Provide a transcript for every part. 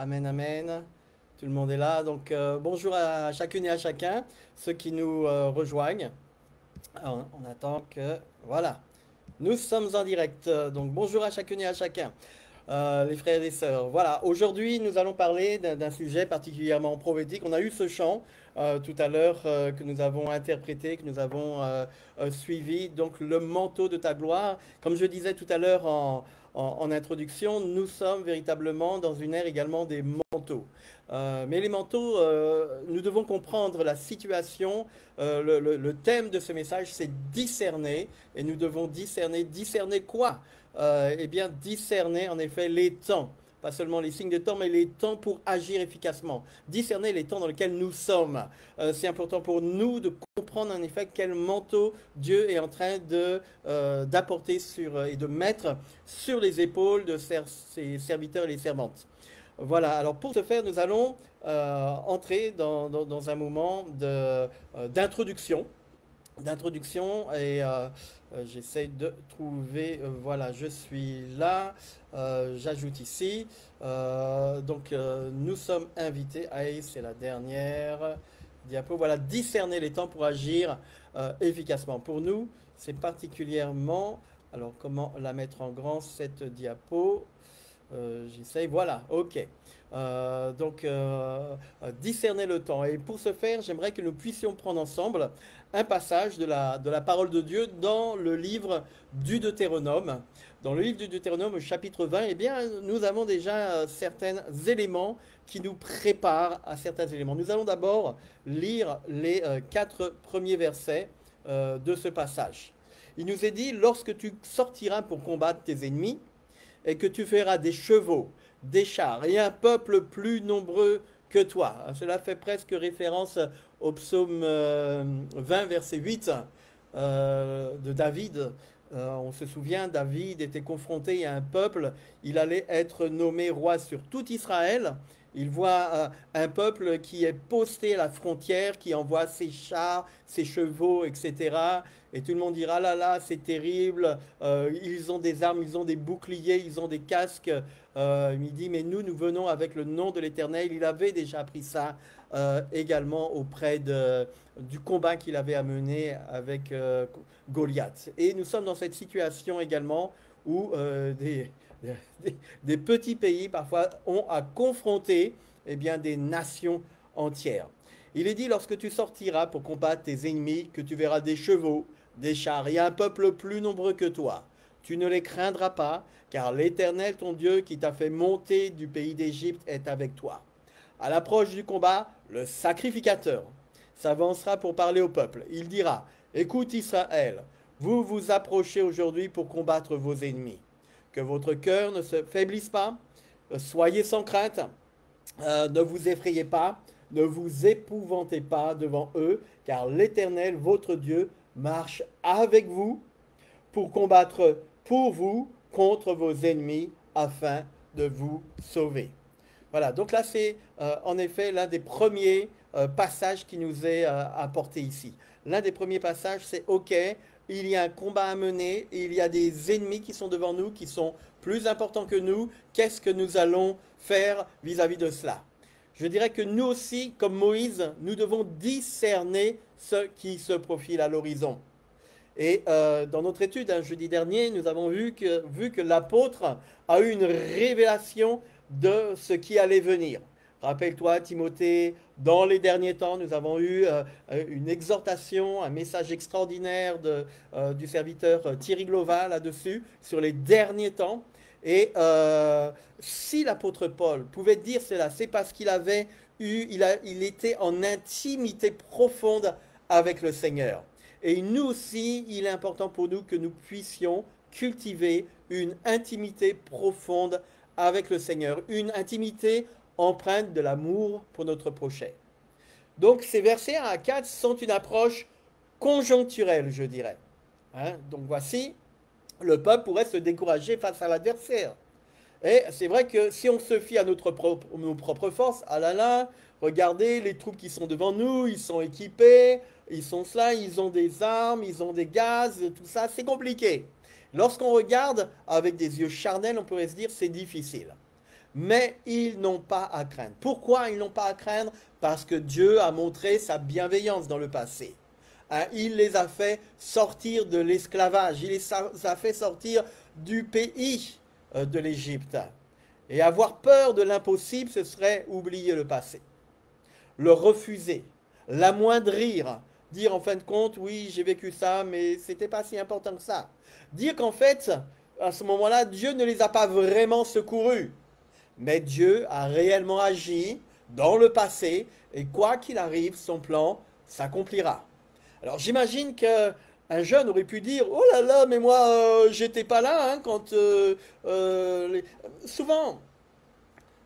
Amen, amen. Tout le monde est là. Donc, bonjour à chacune et à chacun, ceux qui nous rejoignent. Alors, on attend que... Voilà, nous sommes en direct. Donc, bonjour à chacune et à chacun, les frères et les sœurs. Voilà, aujourd'hui, nous allons parler d'un sujet particulièrement prophétique. On a eu ce chant tout à l'heure que nous avons interprété, que nous avons suivi. Donc, le manteau de ta gloire. Comme je disais tout à l'heure en introduction, nous sommes véritablement dans une ère également des manteaux. Mais les manteaux, nous devons comprendre la situation. Le thème de ce message, c'est discerner. Et nous devons discerner. Discerner quoi? Eh bien, discerner en effet les temps. Pas seulement les signes de temps, mais les temps pour agir efficacement. Discerner les temps dans lesquels nous sommes. C'est important pour nous de comprendre en effet quel manteau Dieu est en train d'apporter sur, et de mettre sur les épaules de ses serviteurs et les servantes. Voilà, alors pour ce faire, nous allons entrer dans un moment d'introduction. Et j'essaie de trouver, voilà, je suis là, j'ajoute ici. Nous sommes invités, allez, c'est la dernière diapo, voilà, discerner les temps pour agir efficacement. Pour nous, c'est particulièrement, alors comment la mettre en grand cette diapo? J'essaye, voilà, ok. Discerner le temps. Et pour ce faire, j'aimerais que nous puissions prendre ensemble un passage de la parole de Dieu dans le livre du Deutéronome. Dans le livre du Deutéronome, au chapitre 20, eh bien, nous avons déjà certains éléments qui nous préparent à certains éléments. Nous allons d'abord lire les quatre premiers versets de ce passage. Il nous est dit, lorsque tu sortiras pour combattre tes ennemis, et que tu feras des chevaux, des chars et un peuple plus nombreux que toi. Cela fait presque référence au psaume 20, verset 8 de David. On se souvient, David était confronté à un peuple, il allait être nommé roi sur tout Israël. Il voit un peuple qui est posté à la frontière, qui envoie ses chars, ses chevaux, etc. Et tout le monde dira, là là, c'est terrible, ils ont des armes, ils ont des boucliers, ils ont des casques. Il dit, mais nous venons avec le nom de l'Éternel. Il avait déjà appris ça également du combat qu'il avait à mener avec Goliath. Et nous sommes dans cette situation également où des petits pays parfois ont à confronter eh bien, des nations entières. Il est dit, lorsque tu sortiras pour combattre tes ennemis, que tu verras des chevaux, des chars et un peuple plus nombreux que toi. Tu ne les craindras pas, car l'Éternel, ton Dieu, qui t'a fait monter du pays d'Égypte, est avec toi. À l'approche du combat, le sacrificateur s'avancera pour parler au peuple. Il dira, écoute Israël, vous vous approchez aujourd'hui pour combattre vos ennemis. Que votre cœur ne se faiblisse pas, soyez sans crainte, ne vous effrayez pas, ne vous épouvantez pas devant eux, car l'Éternel, votre Dieu, marche avec vous pour combattre pour vous contre vos ennemis afin de vous sauver. Voilà, donc là c'est en effet l'un des premiers passages qui nous est apporté ici. L'un des premiers passages c'est OK, il y a un combat à mener, il y a des ennemis qui sont devant nous, qui sont plus importants que nous. Qu'est-ce que nous allons faire vis-à-vis de cela? Je dirais que nous aussi, comme Moïse, nous devons discerner ce qui se profile à l'horizon. Et dans notre étude, jeudi dernier, nous avons vu que l'apôtre a eu une révélation de ce qui allait venir. Rappelle-toi, Timothée, dans les derniers temps, nous avons eu une exhortation, un message extraordinaire du serviteur Thierry Glova là-dessus, sur les derniers temps. Et si l'apôtre Paul pouvait dire cela, c'est parce qu'il avait il était en intimité profonde avec le Seigneur. Et nous aussi, il est important pour nous que nous puissions cultiver une intimité profonde avec le Seigneur, une intimité empreinte de l'amour pour notre prochain. Donc ces versets 1 à 4 sont une approche conjoncturelle, je dirais. Donc voici, le peuple pourrait se décourager face à l'adversaire. Et c'est vrai que si on se fie à nos propres forces, ah là là, regardez les troupes qui sont devant nous, ils sont équipés, ils sont cela, ils ont des armes, ils ont des gaz, tout ça, c'est compliqué. Lorsqu'on regarde avec des yeux charnels, on pourrait se dire c'est difficile. mais ils n'ont pas à craindre. Pourquoi ils n'ont pas à craindre? Parce que Dieu a montré sa bienveillance dans le passé. Hein, il les a fait sortir de l'esclavage, il les a fait sortir du pays de l'Égypte. Et avoir peur de l'impossible, ce serait oublier le passé, le refuser, l'amoindrir, dire en fin de compte, oui, j'ai vécu ça, mais c'était pas si important que ça. Dire qu'en fait, à ce moment-là, Dieu ne les a pas vraiment secourus, mais Dieu a réellement agi dans le passé, et quoi qu'il arrive, son plan s'accomplira. Alors j'imagine qu'un jeune aurait pu dire, oh là là, mais moi, j'étais pas là hein, quand... Souvent,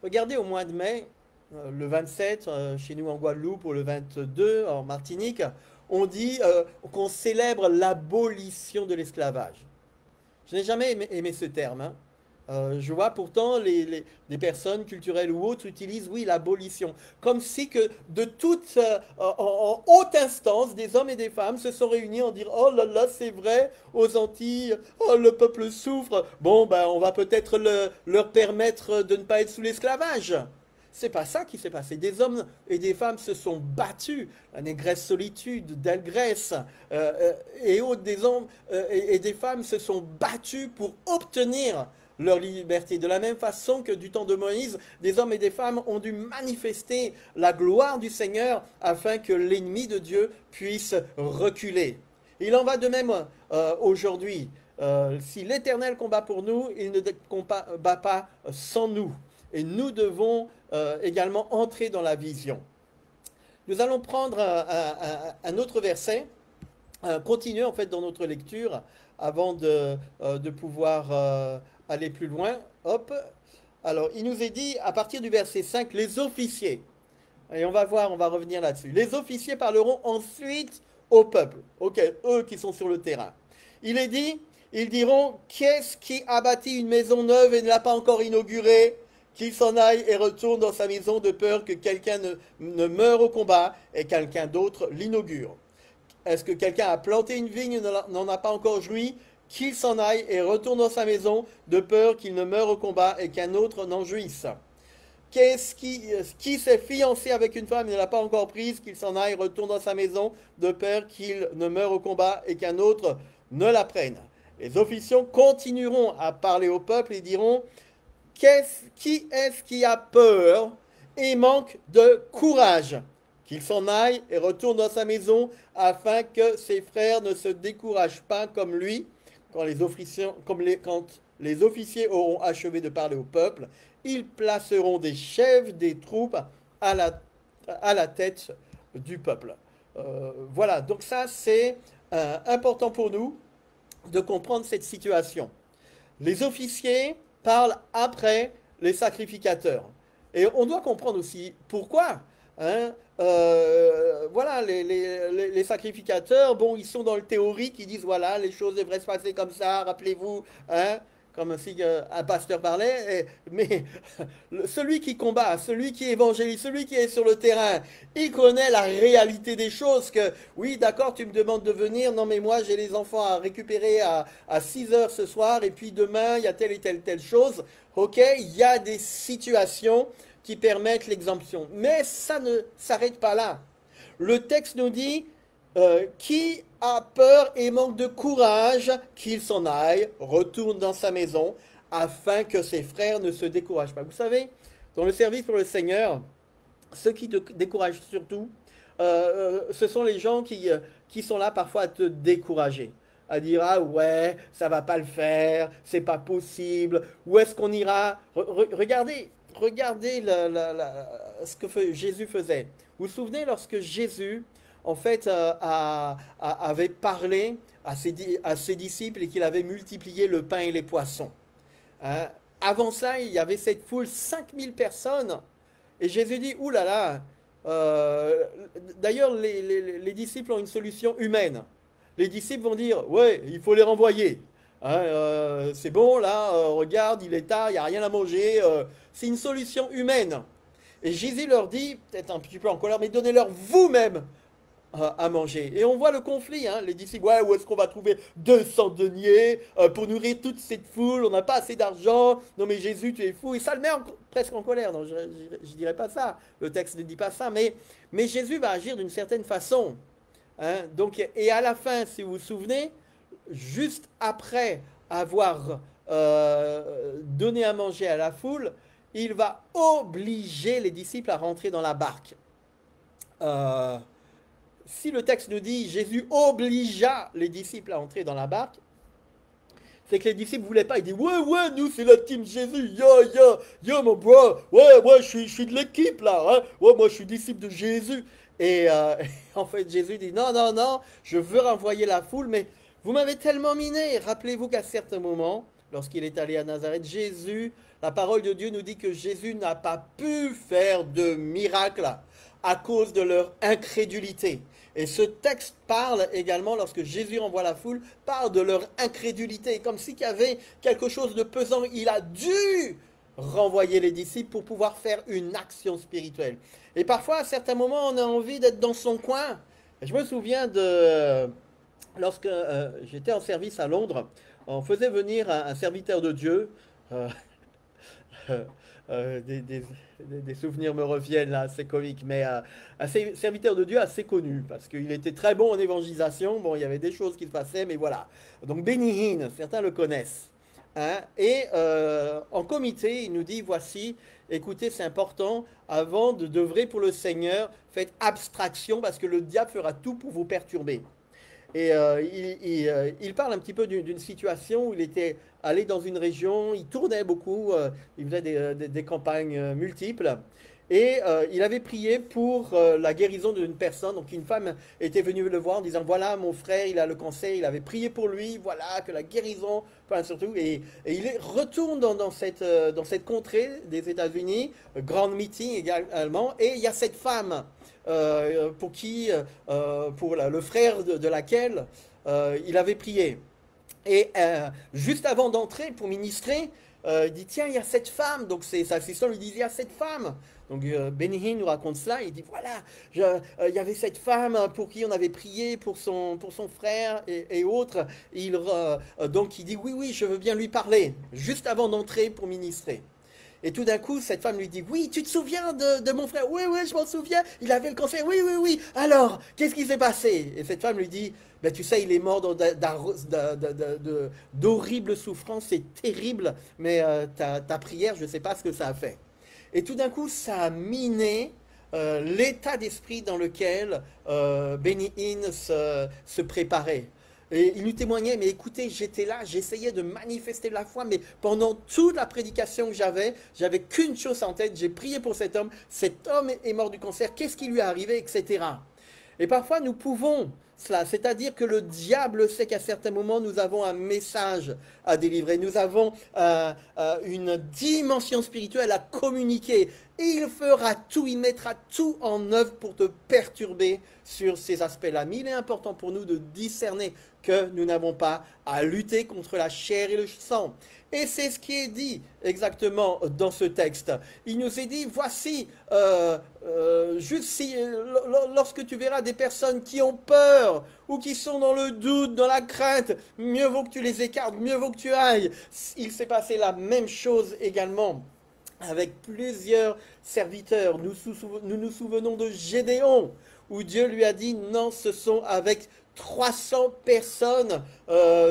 regardez au mois de mai, le 27 chez nous en Guadeloupe, ou le 22 en Martinique, on dit qu'on célèbre l'abolition de l'esclavage. Je n'ai jamais aimé ce terme. Hein. Je vois pourtant des personnes culturelles ou autres utilisent, oui, l'abolition. Comme si que de toute, en haute instance, des hommes et des femmes se sont réunis en disant, oh là là, c'est vrai, aux Antilles, oh, le peuple souffre. Bon, ben, on va peut-être leur permettre de ne pas être sous l'esclavage. C'est pas ça qui s'est passé. Des hommes et des femmes se sont battus. La négresse solitude, Delgrès et autres, des hommes et des femmes se sont battus pour obtenir leur liberté. De la même façon que du temps de Moïse, des hommes et des femmes ont dû manifester la gloire du Seigneur afin que l'ennemi de Dieu puisse reculer. Il en va de même aujourd'hui. Si l'Éternel combat pour nous, il ne combat pas sans nous. Et nous devons également entrer dans la vision. Nous allons prendre un autre verset, continuer en fait dans notre lecture avant de pouvoir aller plus loin. Hop. Alors, il nous est dit à partir du verset 5, les officiers, et on va voir, on va revenir là-dessus. Les officiers parleront ensuite au peuple, ok, eux qui sont sur le terrain. Il est dit, ils diront, qu'est-ce qui a bâti une maison neuve et ne l'a pas encore inaugurée? Qu'il s'en aille et retourne dans sa maison de peur que quelqu'un ne meure au combat et quelqu'un d'autre l'inaugure. Est-ce que quelqu'un a planté une vigne et n'en a pas encore joui? Qu'il s'en aille et retourne dans sa maison de peur qu'il ne meure au combat et qu'un autre n'en jouisse. Qui s'est fiancé avec une femme et ne l'a pas encore prise? Qu'il s'en aille, retourne dans sa maison de peur qu'il ne meure au combat et qu'un autre ne la prenne. Les officiants continueront à parler au peuple et diront, qui est-ce qui a peur et manque de courage? Qu'il s'en aille et retourne dans sa maison afin que ses frères ne se découragent pas comme lui. Quand les officiers auront achevé de parler au peuple, ils placeront des chefs des troupes à la tête du peuple. Voilà, donc ça c'est important pour nous de comprendre cette situation. Les officiers parlent après les sacrificateurs. Et on doit comprendre aussi pourquoi. Hein, voilà, les sacrificateurs, bon, ils sont dans le théorique, ils disent, voilà, les choses devraient se passer comme ça, rappelez-vous, hein, comme si un pasteur parlait, mais celui qui combat, celui qui évangélise, celui qui est sur le terrain, il connaît la réalité des choses, que oui, d'accord, tu me demandes de venir, non mais moi j'ai les enfants à récupérer à 6 heures ce soir, et puis demain il y a telle et telle chose, ok, il y a des situations qui permettent l'exemption, mais ça ne s'arrête pas là. Le texte nous dit, qui a peur et manque de courage, qu'il s'en aille, retourne dans sa maison, afin que ses frères ne se découragent pas. Vous savez, dans le service pour le Seigneur, ceux qui te découragent surtout, ce sont les gens qui sont là parfois à te décourager, à dire ah ouais, ça va pas le faire, c'est pas possible, où est-ce qu'on ira? Regardez ce que Jésus faisait. Vous vous souvenez lorsque Jésus en fait, avait parlé à ses disciples et qu'il avait multiplié le pain et les poissons. Hein? Avant ça, il y avait cette foule, 5000 personnes. Et Jésus dit, ouh là là, d'ailleurs, les disciples ont une solution humaine. Les disciples vont dire, ouais, il faut les renvoyer. Hein, c'est bon, là, regarde, il est tard, il n'y a rien à manger. C'est une solution humaine. Et Jésus leur dit, peut-être un petit peu en colère, mais donnez-leur vous-même à manger. Et on voit le conflit, hein, les disciples, ouais, où est-ce qu'on va trouver 200 deniers pour nourrir toute cette foule? On n'a pas assez d'argent. Non mais Jésus, tu es fou. Et ça le met presque en colère. Non, je ne dirais pas ça. Le texte ne dit pas ça. Mais Jésus va agir d'une certaine façon. Hein. Donc, et à la fin, si vous vous souvenez, juste après avoir donné à manger à la foule, il va obliger les disciples à rentrer dans la barque. Euh, Si le texte nous dit Jésus obligea les disciples à entrer dans la barque, c'est que les disciples ne voulaient pas. Ils disent ouais, ouais, nous c'est la team Jésus, yo, mon bro, ouais, moi je suis de l'équipe là, hein? Ouais, moi je suis disciple de Jésus. Et en fait, Jésus dit non, non, non, je veux renvoyer la foule, mais vous m'avez tellement miné. Rappelez-vous qu'à certains moments, lorsqu'il est allé à Nazareth, Jésus, la parole de Dieu nous dit que Jésus n'a pas pu faire de miracle à cause de leur incrédulité. Et ce texte parle également, lorsque Jésus renvoie la foule, parle de leur incrédulité, comme s'il y avait quelque chose de pesant. Il a dû renvoyer les disciples pour pouvoir faire une action spirituelle. Et parfois, à certains moments, on a envie d'être dans son coin. Je me souviens de lorsque j'étais en service à Londres, on faisait venir un serviteur de Dieu. euh, euh, euh, des, des- des souvenirs me reviennent là, c'est comique, mais un serviteur de Dieu assez connu, parce qu'il était très bon en évangélisation. Bon, il y avait des choses qui se passaient, mais voilà. Donc Benny Hinn, certains le connaissent. Hein. Et en comité, il nous dit, voici, écoutez, c'est important, avant de d'œuvrer pour le Seigneur, faites abstraction, parce que le diable fera tout pour vous perturber. Et il parle un petit peu d'une situation où il était allé dans une région, il tournait beaucoup, il faisait des campagnes multiples. Et il avait prié pour la guérison d'une personne. Donc une femme était venue le voir en disant, voilà, mon frère, il a le cancer, il avait prié pour lui, voilà, que la guérison, enfin surtout. Et retourne dans cette contrée des États-Unis, grand meeting également, et il y a cette femme pour qui, pour le frère de laquelle il avait prié. Et juste avant d'entrer pour ministrer, il dit, tiens, il y a cette femme. Donc ses assistants lui disent, il y a cette femme. Donc Benny Hinn nous raconte cela. Il dit, voilà, il y avait cette femme pour qui on avait prié, pour son frère et autres. Donc il dit, oui, oui, je veux bien lui parler, juste avant d'entrer pour ministrer. Et tout d'un coup, cette femme lui dit, oui, tu te souviens de mon frère? Oui, oui, je m'en souviens, il avait le cancer, oui, oui, oui. Alors, qu'est-ce qui s'est passé? Et cette femme lui dit, ben, tu sais, il est mort d'horribles souffrances, c'est terrible, mais ta prière, je ne sais pas ce que ça a fait. Et tout d'un coup, ça a miné l'état d'esprit dans lequel Benny Hinn se préparait. Et il nous témoignait, mais écoutez, j'étais là, j'essayais de manifester la foi, mais pendant toute la prédication que j'avais qu'une chose en tête, j'ai prié pour cet homme est mort du cancer, qu'est-ce qui lui est arrivé, etc. Et parfois, nous pouvons cela, c'est-à-dire que le diable sait qu'à certains moments, nous avons un message à délivrer, nous avons une dimension spirituelle à communiquer. Et il fera tout, il mettra tout en œuvre pour te perturber sur ces aspects-là. Mais il est important pour nous de discerner que nous n'avons pas à lutter contre la chair et le sang. Et c'est ce qui est dit exactement dans ce texte. Il nous est dit, voici, juste si, lorsque tu verras des personnes qui ont peur ou qui sont dans le doute, dans la crainte, mieux vaut que tu les écartes, mieux vaut que tu ailles. Il s'est passé la même chose également avec plusieurs serviteurs. Nous nous souvenons de Gédéon, où Dieu lui a dit, non, ce sont avec 300 personnes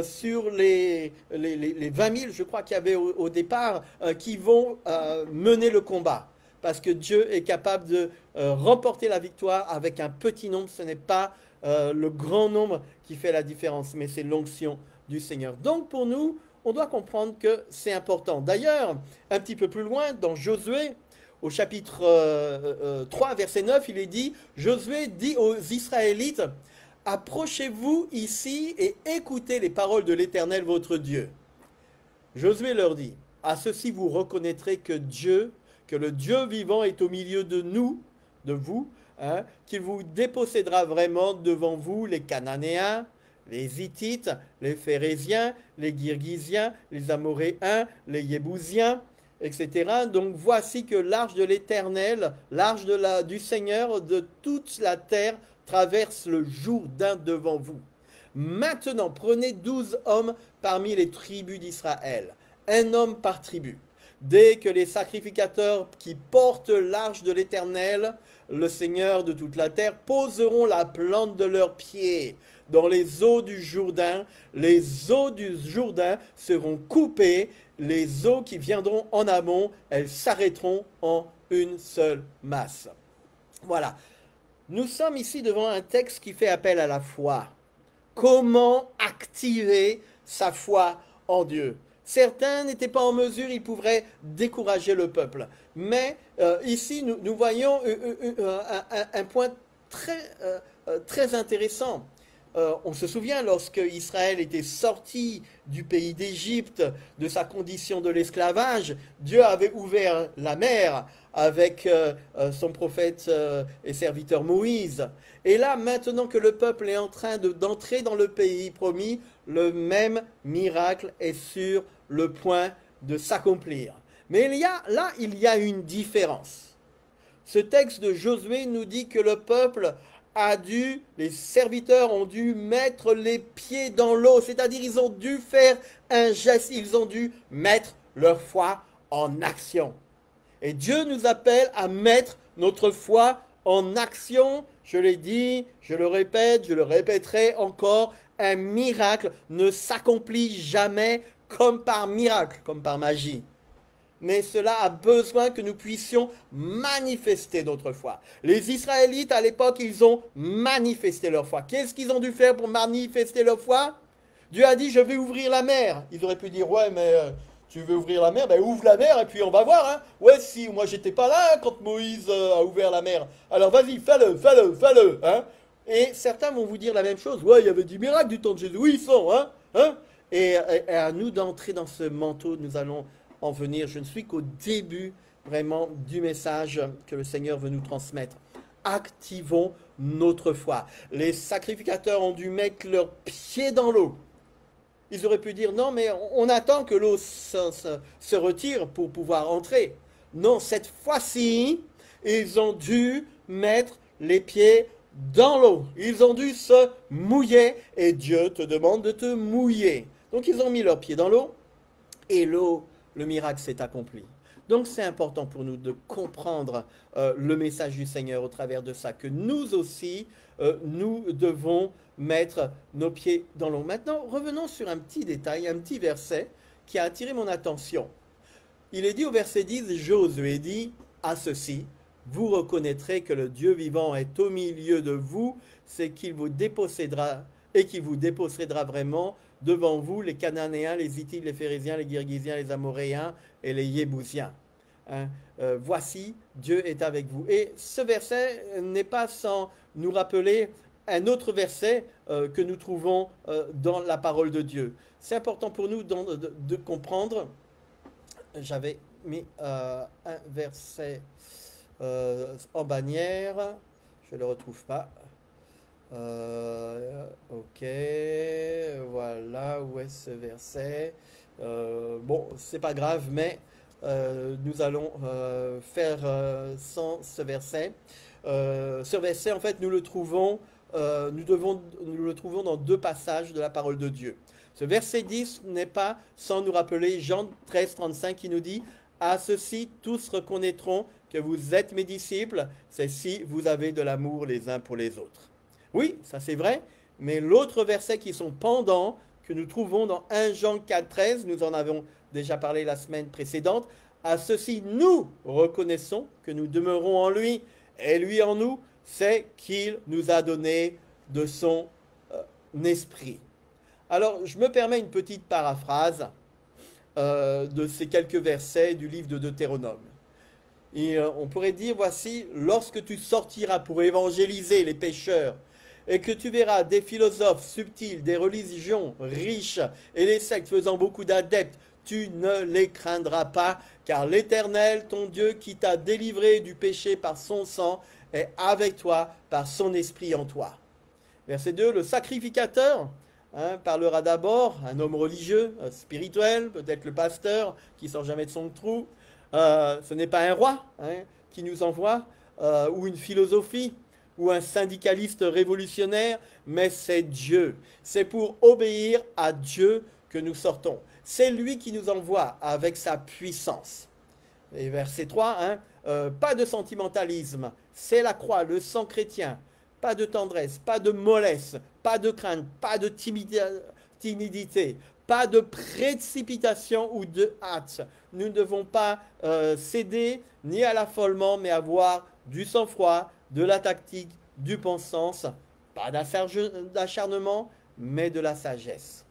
sur les 20 000, je crois qu'il y avait au départ, qui vont mener le combat. Parce que Dieu est capable de remporter la victoire avec un petit nombre. Ce n'est pas le grand nombre qui fait la différence, mais c'est l'onction du Seigneur. Donc pour nous, on doit comprendre que c'est important. D'ailleurs, un petit peu plus loin, dans Josué, au chapitre 3, verset 9, il est dit, Josué dit aux Israélites, approchez-vous ici et écoutez les paroles de l'Éternel votre Dieu. Josué leur dit, à ceci vous reconnaîtrez que le Dieu vivant est au milieu de nous, de vous, hein, qu'il vous dépossédera vraiment devant vous les Cananéens, les Hittites, les Phérésiens, les Girgisiens, les Amoréens, les Yébousiens, etc. Donc voici que l'arche de l'Éternel, l'arche du Seigneur de toute la terre traverse le Jourdain devant vous. Maintenant, prenez 12 hommes parmi les tribus d'Israël, un homme par tribu. Dès que les sacrificateurs qui portent l'arche de l'Éternel, le Seigneur de toute la terre, poseront la plante de leurs pieds dans les eaux du Jourdain, les eaux du Jourdain seront coupées, les eaux qui viendront en amont, elles s'arrêteront en une seule masse. Voilà. Nous sommes ici devant un texte qui fait appel à la foi. Comment activer sa foi en Dieu? Certains n'étaient pas en mesure, ils pourraient décourager le peuple. Mais ici, nous voyons un point très intéressant. On se souvient lorsque Israël était sorti du pays d'Égypte, de sa condition de l'esclavage, Dieu avait ouvert la mer avec son prophète et serviteur Moïse. Et là, maintenant que le peuple est en train d'entrer dans le pays promis, le même miracle est sur le point de s'accomplir. Mais il y a une différence. Ce texte de Josué nous dit que le peuple les serviteurs ont dû mettre les pieds dans l'eau, c'est-à-dire ils ont dû faire un geste, ils ont dû mettre leur foi en action. Et Dieu nous appelle à mettre notre foi en action. Je l'ai dit, je le répète, je le répéterai encore, un miracle ne s'accomplit jamais comme par miracle, comme par magie. Mais cela a besoin que nous puissions manifester notre foi. Les Israélites, à l'époque, ils ont manifesté leur foi. Qu'est-ce qu'ils ont dû faire pour manifester leur foi? Dieu a dit, je vais ouvrir la mer. Ils auraient pu dire, ouais, mais tu veux ouvrir la mer? Ben ouvre la mer et puis on va voir. Hein. Ouais, si, moi j'étais pas là quand Moïse a ouvert la mer. Alors vas-y, fais-le. Hein. Et certains vont vous dire la même chose. Ouais, il y avait du miracle du temps de Jésus. Oui, ils sont. Hein. Et à nous d'entrer dans ce manteau, nous allons en venir. Je ne suis qu'au début vraiment du message que le Seigneur veut nous transmettre. Activons notre foi. Les sacrificateurs ont dû mettre leurs pieds dans l'eau. Ils auraient pu dire non, mais on attend que l'eau se retire pour pouvoir entrer. Non, cette fois-ci, ils ont dû mettre les pieds dans l'eau. Ils ont dû se mouiller et Dieu te demande de te mouiller. Donc ils ont mis leurs pieds dans l'eau et l'eau, le miracle s'est accompli. Donc c'est important pour nous de comprendre le message du Seigneur au travers de ça, que nous aussi, nous devons mettre nos pieds dans l'eau. Maintenant, revenons sur un petit détail, un petit verset qui a attiré mon attention. Il est dit au verset 10, Josué dit à ceci, vous reconnaîtrez que le Dieu vivant est au milieu de vous, c'est qu'il vous dépossédera et qu'il vous dépossédera vraiment devant vous les Cananéens, les Hittites, les Phérésiens, les Girgisiens, les Amoréens et les Yébousiens. Hein, voici, Dieu est avec vous. Et ce verset n'est pas sans nous rappeler un autre verset que nous trouvons dans la parole de Dieu. C'est important pour nous de comprendre. J'avais mis un verset en bannière. Je ne le retrouve pas. Ok, voilà, où est ce verset? Bon, c'est pas grave, mais nous allons faire sans ce verset. Ce verset, en fait, nous le trouvons dans deux passages de la parole de Dieu. Ce verset 10 n'est pas sans nous rappeler Jean 13, 35 qui nous dit « À ceci, tous reconnaîtront que vous êtes mes disciples, c'est si vous avez de l'amour les uns pour les autres. » Oui, ça c'est vrai, mais l'autre verset qui sont pendants, que nous trouvons dans 1 Jean 4, 13, nous en avons déjà parlé la semaine précédente, à ceci nous reconnaissons que nous demeurons en lui, et lui en nous, c'est qu'il nous a donné de son esprit. Alors, je me permets une petite paraphrase de ces quelques versets du livre de Deutéronome. Et on pourrait dire, voici, lorsque tu sortiras pour évangéliser les pécheurs, et que tu verras des philosophes subtils, des religions riches et des sectes faisant beaucoup d'adeptes, tu ne les craindras pas, car l'Éternel, ton Dieu, qui t'a délivré du péché par son sang, est avec toi par son esprit en toi. Verset 2, le sacrificateur parlera d'abord, un homme religieux, spirituel, peut-être le pasteur qui sort jamais de son trou. Ce n'est pas un roi qui nous envoie, ou une philosophie. ou un syndicaliste révolutionnaire, mais c'est Dieu. C'est pour obéir à Dieu que nous sortons. C'est lui qui nous envoie avec sa puissance. Et verset 3, hein, pas de sentimentalisme, c'est la croix, le sang chrétien, pas de tendresse, pas de mollesse, pas de crainte, pas de timidité, pas de précipitation ou de hâte. Nous ne devons pas céder ni à l'affolement, mais avoir du sang-froid, de la tactique, du bon sens, pas d'acharnement, mais de la sagesse.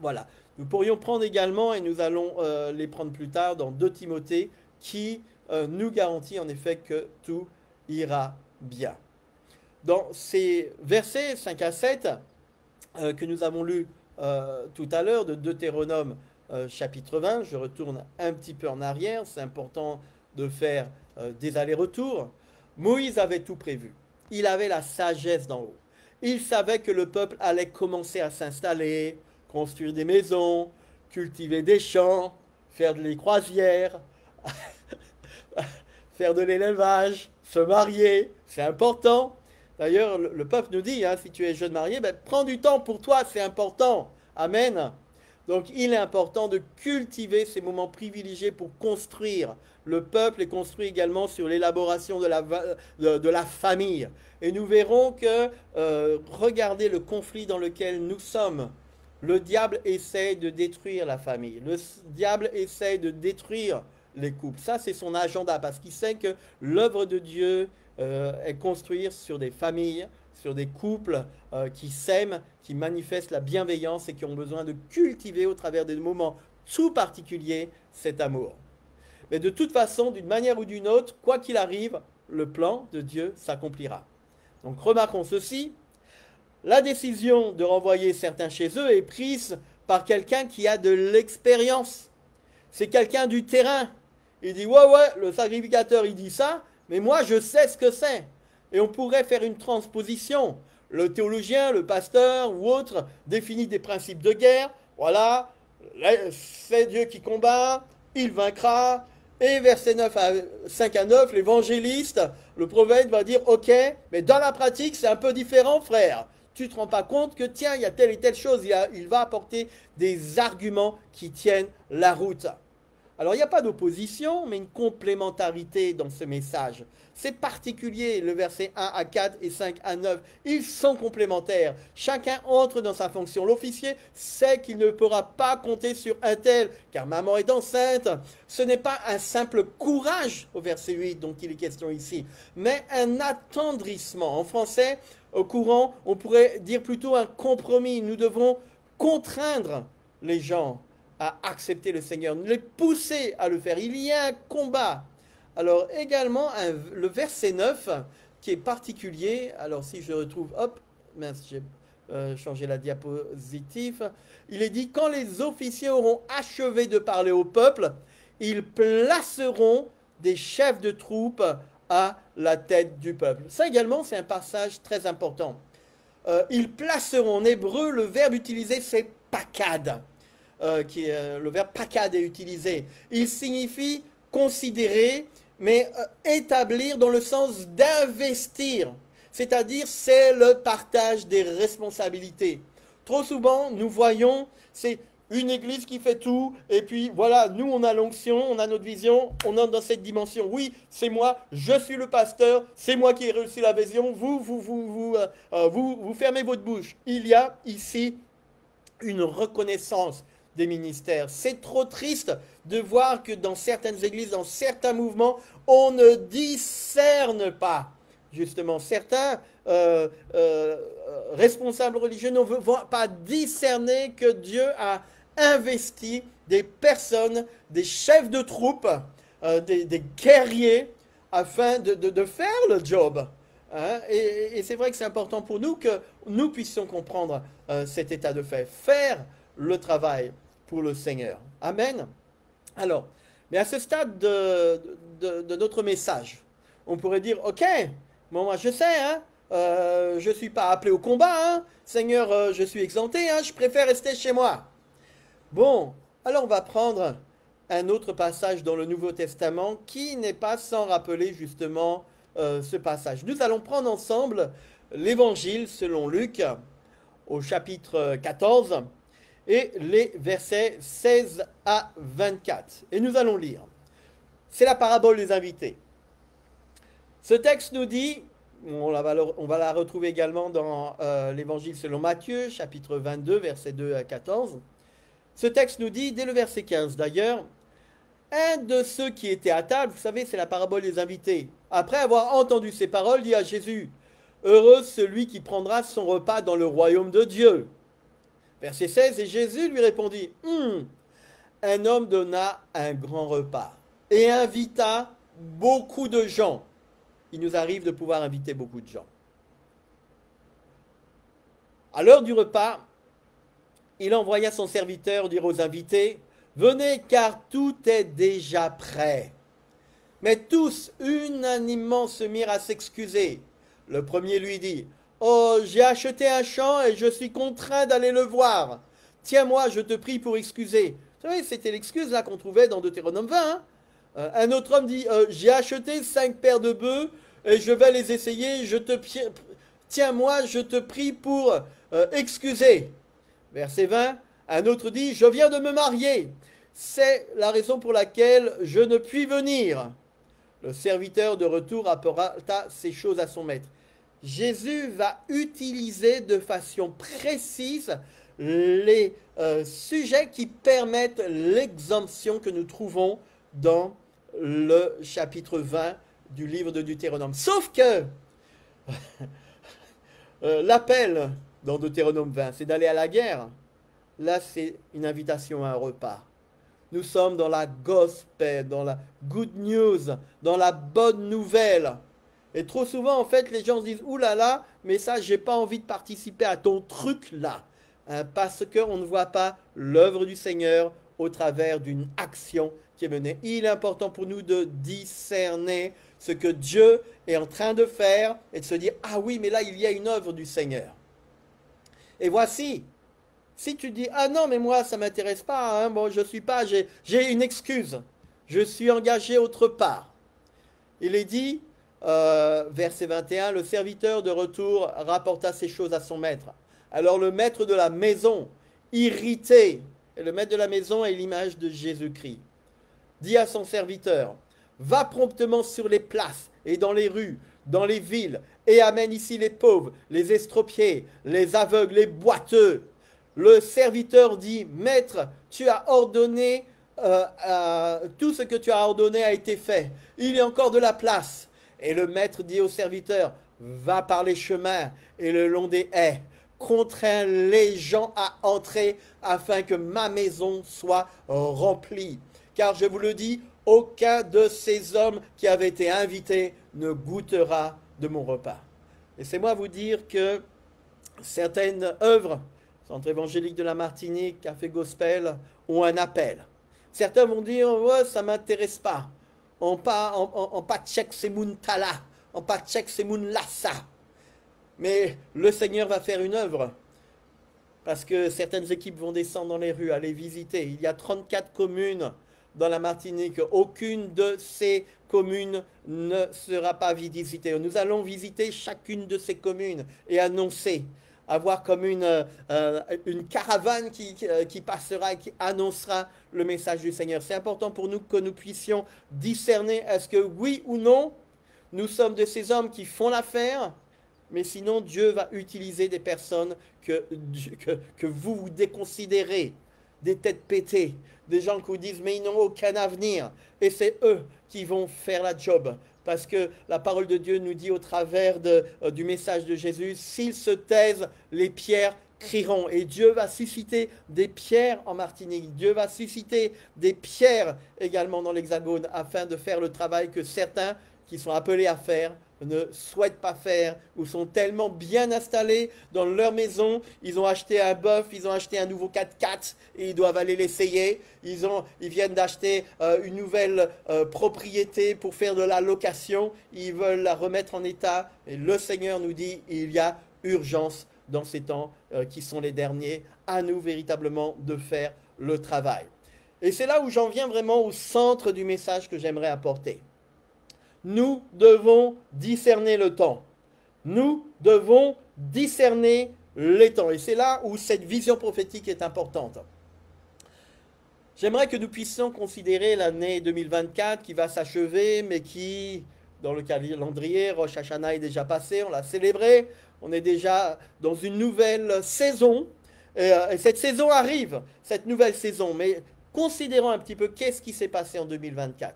Voilà. Nous pourrions prendre également, et nous allons les prendre plus tard, dans 2 Timothée, qui nous garantit en effet que tout ira bien. Dans ces versets 5 à 7 que nous avons lus tout à l'heure de Deutéronome chapitre 20, je retourne un petit peu en arrière, c'est important de faire des allers-retours. Moïse avait tout prévu. Il avait la sagesse d'en haut. Il savait que le peuple allait commencer à s'installer, construire des maisons, cultiver des champs, faire des croisières, faire de l'élevage, se marier, c'est important. D'ailleurs, le peuple nous dit, hein, si tu es jeune marié, ben, prends du temps pour toi, c'est important. Amen. Donc, il est important de cultiver ces moments privilégiés pour construire le peuple et construire également sur l'élaboration de la famille. Et nous verrons que, regardez le conflit dans lequel nous sommes. Le diable essaie de détruire la famille. Le diable essaie de détruire les couples. Ça, c'est son agenda parce qu'il sait que l'œuvre de Dieu est construite sur des familles, sur des couples qui s'aiment, qui manifestent la bienveillance et qui ont besoin de cultiver au travers des moments tout particuliers cet amour. Mais de toute façon, d'une manière ou d'une autre, quoi qu'il arrive, le plan de Dieu s'accomplira. Donc remarquons ceci, la décision de renvoyer certains chez eux est prise par quelqu'un qui a de l'expérience. C'est quelqu'un du terrain. Il dit, ouais, le sacrificateur, il dit ça, mais moi, je sais ce que c'est. Et on pourrait faire une transposition. Le théologien, le pasteur ou autre définit des principes de guerre. Voilà, c'est Dieu qui combat, il vaincra. Et verset 5 à 9, l'évangéliste, le prophète va dire, ok, mais dans la pratique, c'est un peu différent, frère. Tu ne te rends pas compte que, tiens, il y a telle et telle chose. Il va apporter des arguments qui tiennent la route. Alors, il n'y a pas d'opposition, mais une complémentarité dans ce message. C'est particulier, le verset 1 à 4 et 5 à 9. Ils sont complémentaires. Chacun entre dans sa fonction. L'officier sait qu'il ne pourra pas compter sur un tel, car maman est enceinte. Ce n'est pas un simple courage, au verset 8, dont il est question ici, mais un attendrissement. En français, au courant, on pourrait dire plutôt un compromis. Nous devons contraindre les gens à accepter le Seigneur, les pousser à le faire. Il y a un combat. Alors également, le verset 9, qui est particulier, alors si je retrouve, hop, mince, j'ai changé la diapositive, il est dit, quand les officiers auront achevé de parler au peuple, ils placeront des chefs de troupes à la tête du peuple. Ça également, c'est un passage très important. Ils placeront, en hébreu, le verbe utilisé, c'est pakad. Le verbe pakad est utilisé. Il signifie considérer, mais établir dans le sens d'investir. C'est-à-dire, c'est le partage des responsabilités. Trop souvent, nous voyons, c'est une église qui fait tout, et puis voilà, nous on a l'onction, on a notre vision, on entre dans cette dimension. Oui, c'est moi, je suis le pasteur, c'est moi qui ai réussi la vision, vous fermez votre bouche. Il y a ici une reconnaissance des ministères. C'est trop triste de voir que dans certaines églises, dans certains mouvements, on ne discerne pas. Justement, certains responsables religieux ne vont pas discerner que Dieu a investi des personnes, des chefs de troupes, des guerriers, afin de faire le job. Hein? Et c'est vrai que c'est important pour nous que nous puissions comprendre cet état de fait, faire le travail pour le Seigneur. Amen. Alors, mais à ce stade de notre message, on pourrait dire, ok, bon, moi je sais, hein, je ne suis pas appelé au combat, hein, Seigneur, je suis exempté, hein, je préfère rester chez moi. Bon, alors on va prendre un autre passage dans le Nouveau Testament qui n'est pas sans rappeler justement ce passage. Nous allons prendre ensemble l'Évangile selon Luc au chapitre 14 et les versets 16 à 24. Et nous allons lire. C'est la parabole des invités. Ce texte nous dit, on va la retrouver également dans l'Évangile selon Matthieu, chapitre 22, versets 2 à 14. Ce texte nous dit, dès le verset 15 d'ailleurs, un de ceux qui étaient à table, vous savez, c'est la parabole des invités, après avoir entendu ces paroles, dit à Jésus, « Heureux celui qui prendra son repas dans le royaume de Dieu. » Verset 16, et Jésus lui répondit, « Un homme donna un grand repas et invita beaucoup de gens. » Il nous arrive de pouvoir inviter beaucoup de gens. À l'heure du repas, il envoya son serviteur dire aux invités, « Venez, car tout est déjà prêt. » Mais tous unanimement se mirent à s'excuser. Le premier lui dit, « Oh, j'ai acheté un champ et je suis contraint d'aller le voir. Tiens-moi, je te prie pour excuser. » Vous savez, c'était l'excuse là qu'on trouvait dans Deutéronome 20. Hein. Un autre homme dit, « J'ai acheté 5 paires de bœufs et je vais les essayer. Tiens-moi, je te prie pour excuser. » Verset 20, un autre dit, « Je viens de me marier. C'est la raison pour laquelle je ne puis venir. » Le serviteur de retour apporta ces choses à son maître. Jésus va utiliser de façon précise les sujets qui permettent l'exemption que nous trouvons dans le chapitre 20 du livre de Deutéronome. Sauf que l'appel dans Deutéronome 20, c'est d'aller à la guerre. Là, c'est une invitation à un repas. Nous sommes dans la gospel, dans la good news, dans la bonne nouvelle. Et trop souvent, en fait, les gens se disent « Ouh là là, mais ça, j'ai pas envie de participer à ton truc là. Hein, » parce qu'on ne voit pas l'œuvre du Seigneur au travers d'une action qui est menée. Il est important pour nous de discerner ce que Dieu est en train de faire et de se dire « Ah oui, mais là, il y a une œuvre du Seigneur. » Et voici. Si tu dis, ah non, mais moi, ça ne m'intéresse pas, hein, bon, je suis pas, j'ai une excuse, je suis engagé autre part. Il est dit, verset 21, le serviteur de retour rapporta ces choses à son maître. Alors le maître de la maison, irrité, et le maître de la maison est l'image de Jésus-Christ, dit à son serviteur, va promptement sur les places et dans les rues, dans les villes, et amène ici les pauvres, les estropiés, les aveugles, les boiteux. Le serviteur dit, maître, tu as ordonné, tout ce que tu as ordonné a été fait. Il y a encore de la place. Et le maître dit au serviteur, va par les chemins et le long des haies, contrains les gens à entrer afin que ma maison soit remplie. Car je vous le dis, aucun de ces hommes qui avaient été invités ne goûtera de mon repas. Laissez-moi vous dire que certaines œuvres, Centre évangélique de la Martinique, Café Gospel, ont un appel. Certains vont dire, ouais, ça ne m'intéresse pas. On pas check c'est moun tala, on pas check c'est moun lassa. Mais le Seigneur va faire une œuvre. Parce que certaines équipes vont descendre dans les rues, aller visiter. Il y a 34 communes dans la Martinique. Aucune de ces communes ne sera pas visitée. Nous allons visiter chacune de ces communes et annoncer. Avoir comme une caravane qui passera et qui annoncera le message du Seigneur. C'est important pour nous que nous puissions discerner est-ce que oui ou non, nous sommes de ces hommes qui font l'affaire, mais sinon Dieu va utiliser des personnes que vous déconsidérez, des têtes pétées, des gens qui vous disent mais ils n'ont aucun avenir, et c'est eux qui vont faire la job. Parce que la parole de Dieu nous dit au travers du message de Jésus, s'ils se taisent, les pierres crieront. Et Dieu va susciter des pierres en Martinique. Dieu va susciter des pierres également dans l'Hexagone afin de faire le travail que certains qui sont appelés à faire ne souhaitent pas faire ou sont tellement bien installés dans leur maison, ils ont acheté un bœuf, ils ont acheté un nouveau 4x4 et ils doivent aller l'essayer. Ils viennent d'acheter une nouvelle propriété pour faire de la location, ils veulent la remettre en état et le Seigneur nous dit il y a urgence dans ces temps qui sont les derniers à nous véritablement de faire le travail. Et c'est là où j'en viens vraiment au centre du message que j'aimerais apporter. Nous devons discerner le temps. Nous devons discerner les temps. Et c'est là où cette vision prophétique est importante. J'aimerais que nous puissions considérer l'année 2024 qui va s'achever, mais qui, dans le calendrier, Rosh Hashanah est déjà passé, on l'a célébré, on est déjà dans une nouvelle saison, et cette saison arrive, cette nouvelle saison, mais considérons un petit peu qu'est-ce qui s'est passé en 2024.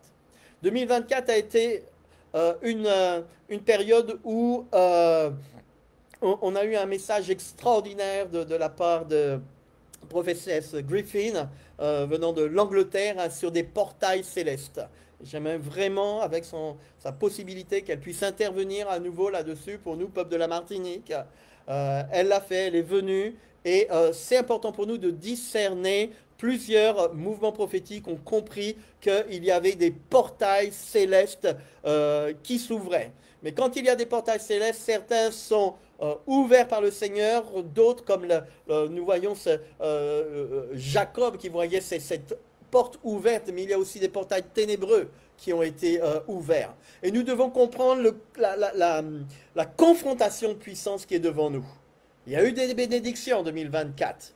2024 a été une période où on a eu un message extraordinaire de la part de prophétesse Griffin venant de l'Angleterre hein, sur des portails célestes. J'aimerais vraiment, avec sa possibilité, qu'elle puisse intervenir à nouveau là-dessus pour nous, peuple de la Martinique. Elle l'a fait, elle est venue, et c'est important pour nous de discerner. Plusieurs mouvements prophétiques ont compris qu'il y avait des portails célestes qui s'ouvraient. Mais quand il y a des portails célestes, certains sont ouverts par le Seigneur, d'autres, comme nous voyons Jacob qui voyait cette porte ouverte, mais il y a aussi des portails ténébreux qui ont été ouverts. Et nous devons comprendre la confrontation de puissance qui est devant nous. Il y a eu des bénédictions en 2024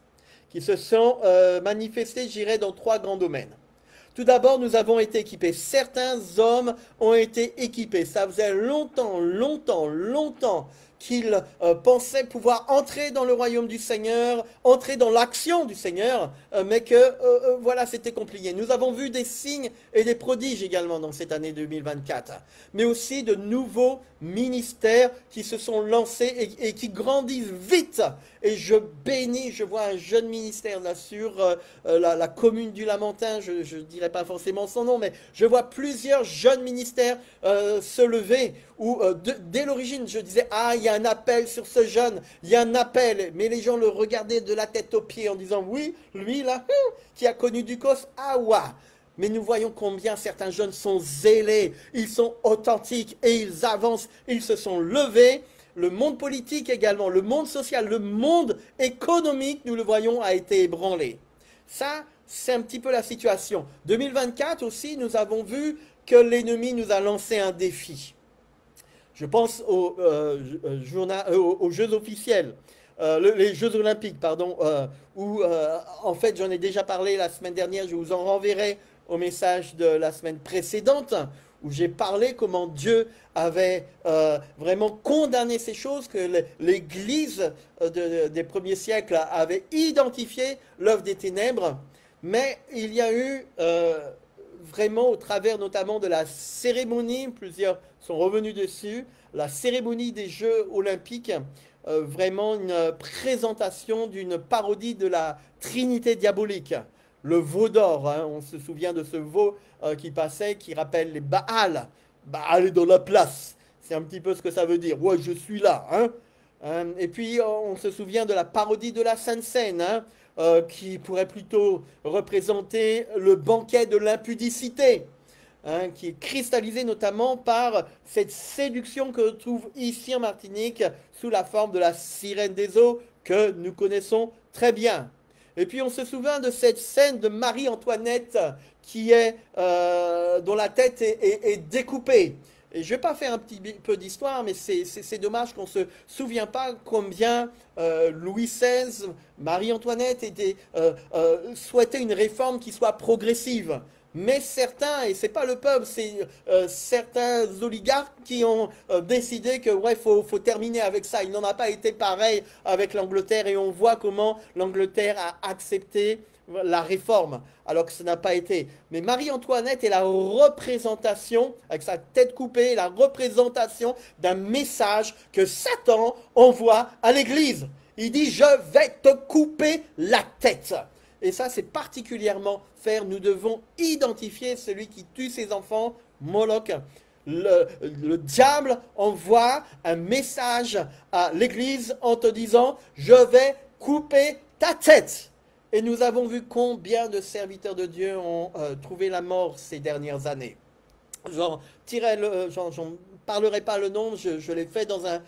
qui se sont manifestées, je dirais, dans 3 grands domaines. Tout d'abord, nous avons été équipés. Certains hommes ont été équipés. Ça faisait longtemps qu'ils pensaient pouvoir entrer dans le royaume du Seigneur, entrer dans l'action du Seigneur, mais que voilà, c'était compliqué. Nous avons vu des signes et des prodiges également dans cette année 2024, mais aussi de nouveaux ministères qui se sont lancés et qui grandissent vite. Et je bénis, je vois un jeune ministère là sur la commune du Lamentin, je ne dirai pas forcément son nom, mais je vois plusieurs jeunes ministères se lever, où dès l'origine je disais, ah, il y a un appel sur ce jeune, il y a un appel, mais les gens le regardaient de la tête aux pieds en disant, oui, lui là, qui a connu Ducos, ah ouais. Mais nous voyons combien certains jeunes sont zélés, ils sont authentiques et ils avancent, ils se sont levés. Le monde politique également, le monde social, le monde économique, nous le voyons, a été ébranlé. Ça, c'est un petit peu la situation. 2024 aussi, nous avons vu que l'ennemi nous a lancé un défi. Je pense aux Jeux officiels, les Jeux olympiques, pardon, où en fait j'en ai déjà parlé la semaine dernière, je vous en renverrai au message de la semaine précédente, où j'ai parlé comment Dieu avait vraiment condamné ces choses, que l'Église des premiers siècles avait identifié l'œuvre des ténèbres, mais il y a eu vraiment au travers notamment de la cérémonie, plusieurs sont revenus dessus, la cérémonie des Jeux olympiques, vraiment une présentation d'une parodie de la Trinité diabolique. Le veau d'or, hein, on se souvient de ce veau qui passait, qui rappelle les Baal. Baal est dans la place. C'est un petit peu ce que ça veut dire. Ouais, je suis là. Hein. Et puis, on se souvient de la parodie de la Sainte Seine, hein, qui pourrait plutôt représenter le banquet de l'impudicité, hein, qui est cristallisé notamment par cette séduction que l'on trouve ici en Martinique sous la forme de la sirène des eaux que nous connaissons très bien. Et puis on se souvient de cette scène de Marie-Antoinette dont la tête est découpée. Et je ne vais pas faire un petit peu d'histoire, mais c'est dommage qu'on ne se souvienne pas combien Louis XVI, Marie-Antoinette souhaitait une réforme qui soit progressive. Mais certains, et c'est pas le peuple, c'est certains oligarques qui ont décidé que ouais, faut terminer avec ça. Il n'en a pas été pareil avec l'Angleterre et on voit comment l'Angleterre a accepté la réforme, alors que ça n'a pas été. Mais Marie-Antoinette est la représentation, avec sa tête coupée, la représentation d'un message que Satan envoie à l'Église. Il dit, je vais te couper la tête. Et ça, c'est particulièrement faire. Nous devons identifier celui qui tue ses enfants, Moloch. Le diable envoie un message à l'Église en te disant, je vais couper ta tête. Et nous avons vu combien de serviteurs de Dieu ont trouvé la mort ces dernières années. J'en parlerai pas le nom, je l'ai fait dans un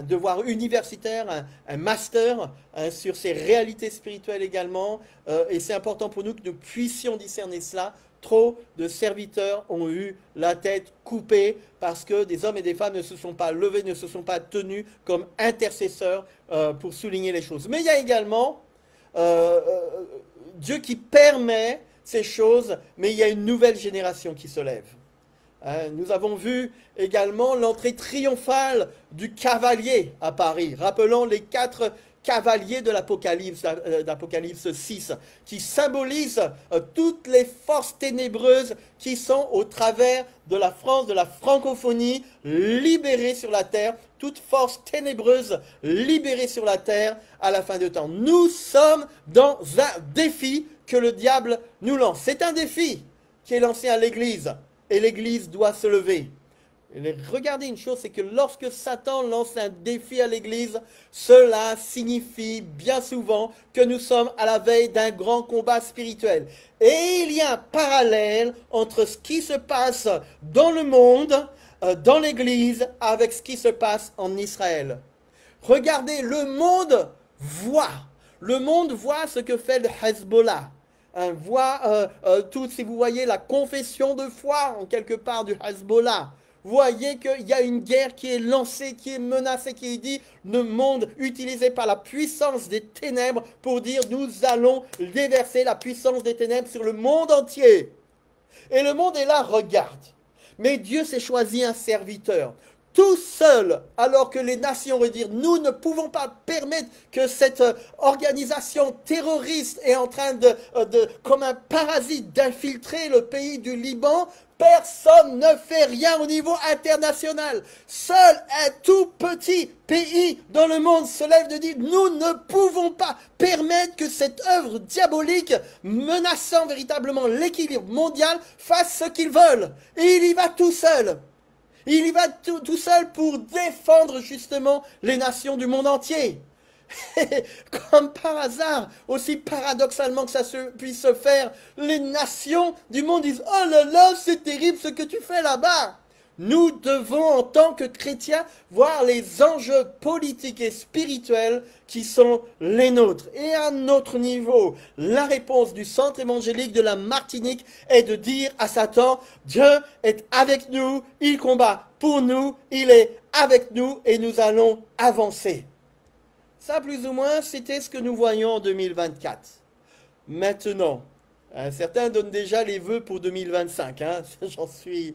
devoir universitaire, un master sur ces réalités spirituelles également. Et c'est important pour nous que nous puissions discerner cela trop de serviteurs ont eu la tête coupée parce que des hommes et des femmes ne se sont pas levés, ne se sont pas tenus comme intercesseurs pour souligner les choses. Mais il y a également Dieu qui permet ces choses, mais il y a une nouvelle génération qui se lève. Nous avons vu également l'entrée triomphale du cavalier à Paris. Rappelons les 4 cavaliers de d'Apocalypse 6, qui symbolisent toutes les forces ténébreuses qui sont au travers de la France, de la francophonie, libérées sur la terre, toute force ténébreuse libérée sur la terre à la fin de temps. Nous sommes dans un défi que le diable nous lance. C'est un défi qui est lancé à l'Église. Et l'Église doit se lever. Et regardez une chose, c'est que lorsque Satan lance un défi à l'Église, cela signifie bien souvent que nous sommes à la veille d'un grand combat spirituel. Et il y a un parallèle entre ce qui se passe dans le monde, dans l'Église, avec ce qui se passe en Israël. Regardez, le monde voit ce que fait le Hezbollah. Si vous voyez la confession de foi en quelque part du Hezbollah, vous voyez qu'il y a une guerre qui est lancée, qui est menacée, qui est dit, le monde utilisé par la puissance des ténèbres pour dire nous allons déverser la puissance des ténèbres sur le monde entier. Et le monde est là, regarde. Mais Dieu s'est choisi un serviteur. Tout seul, alors que les nations vont dire, nous ne pouvons pas permettre que cette organisation terroriste est en train comme un parasite, d'infiltrer le pays du Liban. Personne ne fait rien au niveau international. Seul un tout petit pays dans le monde se lève de dire, nous ne pouvons pas permettre que cette œuvre diabolique, menaçant véritablement l'équilibre mondial, fasse ce qu'ils veulent. Et il y va tout seul. Il y va tout seul pour défendre justement les nations du monde entier. Comme par hasard, aussi paradoxalement que ça puisse se faire, les nations du monde disent « Oh là là, c'est terrible ce que tu fais là-bas !» Nous devons, en tant que chrétiens, voir les enjeux politiques et spirituels qui sont les nôtres. Et à notre niveau, la réponse du centre évangélique de la Martinique est de dire à Satan, Dieu est avec nous, il combat pour nous, il est avec nous et nous allons avancer. Ça, plus ou moins, c'était ce que nous voyons en 2024. Maintenant, certains donnent déjà les vœux pour 2025, j'en suis...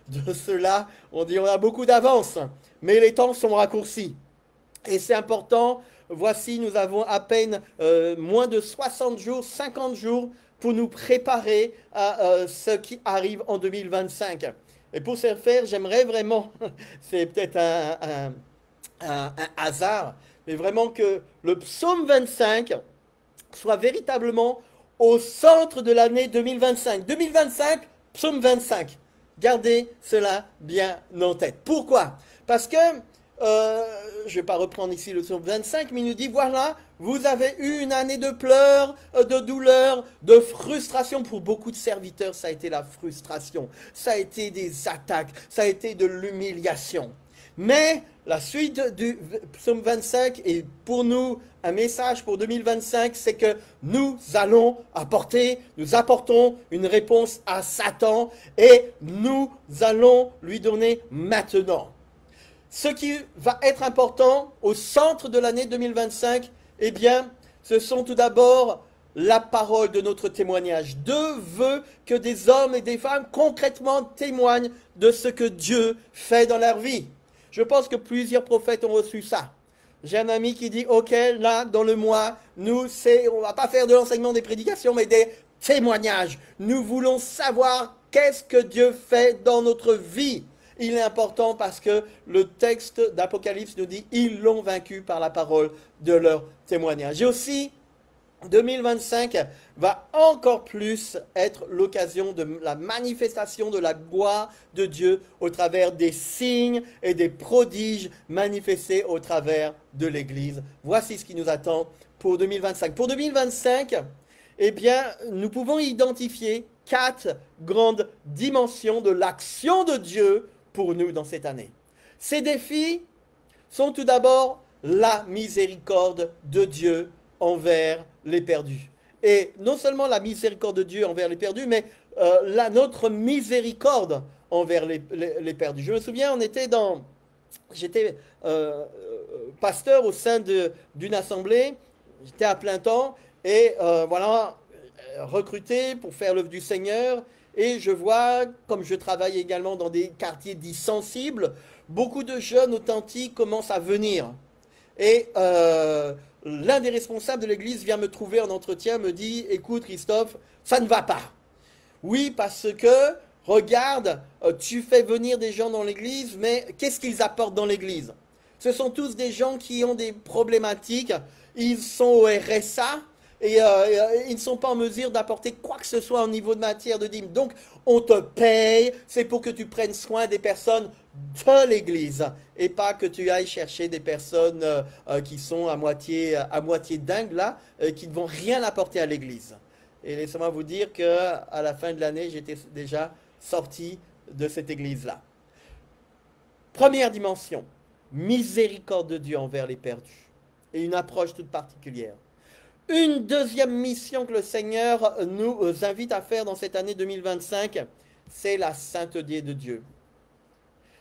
de cela, on dit on a beaucoup d'avance, mais les temps sont raccourcis. Et c'est important, voici, nous avons à peine moins de 60 jours, 50 jours pour nous préparer à ce qui arrive en 2025. Et pour ce faire, j'aimerais vraiment, c'est peut-être un hasard, mais vraiment que le psaume 25 soit véritablement au centre de l'année 2025. 2025, psaume 25. Gardez cela bien en tête. Pourquoi? Parce que, je ne vais pas reprendre ici le psaume 25, mais il nous dit, voilà, vous avez eu une année de pleurs, de douleurs, de frustration. Pour beaucoup de serviteurs, ça a été la frustration. Ça a été des attaques, ça a été de l'humiliation. Mais la suite du psaume 25 est pour nous un message pour 2025, c'est que nous apportons une réponse à Satan et nous allons lui donner maintenant. Ce qui va être important au centre de l'année 2025, eh bien, ce sont tout d'abord la parole de notre témoignage. Dieu veut que des hommes et des femmes concrètement témoignent de ce que Dieu fait dans leur vie. Je pense que plusieurs prophètes ont reçu ça. J'ai un ami qui dit, ok, là, dans le mois, on ne va pas faire de l'enseignement des prédications, mais des témoignages. Nous voulons savoir qu'est-ce que Dieu fait dans notre vie. Il est important parce que le texte d'Apocalypse nous dit, ils l'ont vaincu par la parole de leur témoignage. Et aussi, 2025 va encore plus être l'occasion de la manifestation de la gloire de Dieu au travers des signes et des prodiges manifestés au travers de l'Église. Voici ce qui nous attend pour 2025. Pour 2025, eh bien, nous pouvons identifier 4 grandes dimensions de l'action de Dieu pour nous dans cette année. Ces défis sont tout d'abord la miséricorde de Dieu envers les perdus. Et non seulement la miséricorde de Dieu envers les perdus, mais notre miséricorde envers les perdus. Je me souviens, j'étais pasteur au sein d'une assemblée, j'étais à plein temps, et voilà, recruté pour faire l'œuvre du Seigneur. Et je vois, comme je travaille également dans des quartiers dits sensibles, beaucoup de jeunes authentiques commencent à venir. Et l'un des responsables de l'église vient me trouver en entretien, me dit, écoute Christophe, ça ne va pas. Oui, parce que, regarde, tu fais venir des gens dans l'église, mais qu'est-ce qu'ils apportent dans l'église? Ce sont tous des gens qui ont des problématiques, ils sont au RSA, et ils ne sont pas en mesure d'apporter quoi que ce soit au niveau de matière de dîme. Donc, on te paye, c'est pour que tu prennes soin des personnes de l'Église et pas que tu ailles chercher des personnes qui sont à moitié dingues là, qui ne vont rien apporter à l'Église. Et laissez-moi vous dire qu'à la fin de l'année, j'étais déjà sorti de cette Église-là. Première dimension, miséricorde de Dieu envers les perdus et une approche toute particulière. Une deuxième mission que le Seigneur nous invite à faire dans cette année 2025, c'est la sainteté de Dieu.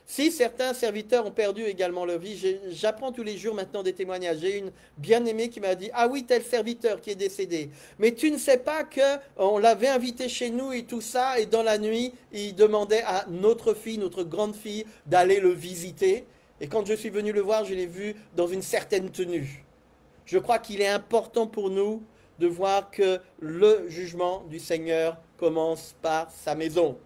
Si certains serviteurs ont perdu également leur vie, j'apprends tous les jours maintenant des témoignages. J'ai une bien-aimée qui m'a dit, ah oui, tel serviteur qui est décédé. Mais tu ne sais pas qu'on l'avait invité chez nous et tout ça, et dans la nuit, il demandait à notre fille, notre grande fille, d'aller le visiter. Et quand je suis venu le voir, je l'ai vu dans une certaine tenue. Je crois qu'il est important pour nous de voir que le jugement du Seigneur commence par sa maison.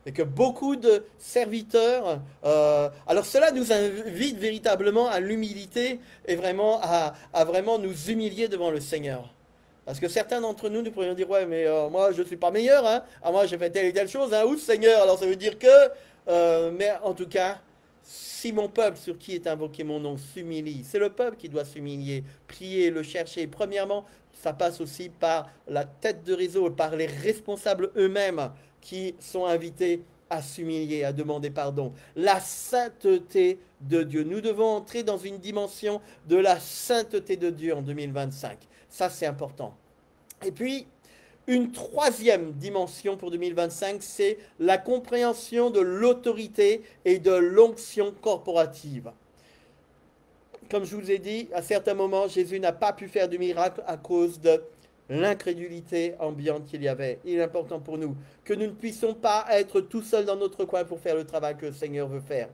Et que beaucoup de serviteurs... alors cela nous invite véritablement à l'humilité et vraiment à vraiment nous humilier devant le Seigneur. Parce que certains d'entre nous pourrions dire, ouais, mais moi je ne suis pas meilleur, hein. Ah, moi j'ai fait telle et telle chose, hein. Ou Seigneur, alors ça veut dire que... mais en tout cas... Si mon peuple sur qui est invoqué mon nom s'humilie, c'est le peuple qui doit s'humilier, prier, le chercher. Premièrement, ça passe aussi par la tête de réseau, par les responsables eux-mêmes qui sont invités à s'humilier, à demander pardon. La sainteté de Dieu. Nous devons entrer dans une dimension de la sainteté de Dieu en 2025. Ça, c'est important. Et puis, une troisième dimension pour 2025, c'est la compréhension de l'autorité et de l'onction corporative. Comme je vous ai dit, à certains moments, Jésus n'a pas pu faire du miracle à cause de l'incrédulité ambiante qu'il y avait. Il est important pour nous que nous ne puissions pas être tout seuls dans notre coin pour faire le travail que le Seigneur veut faire,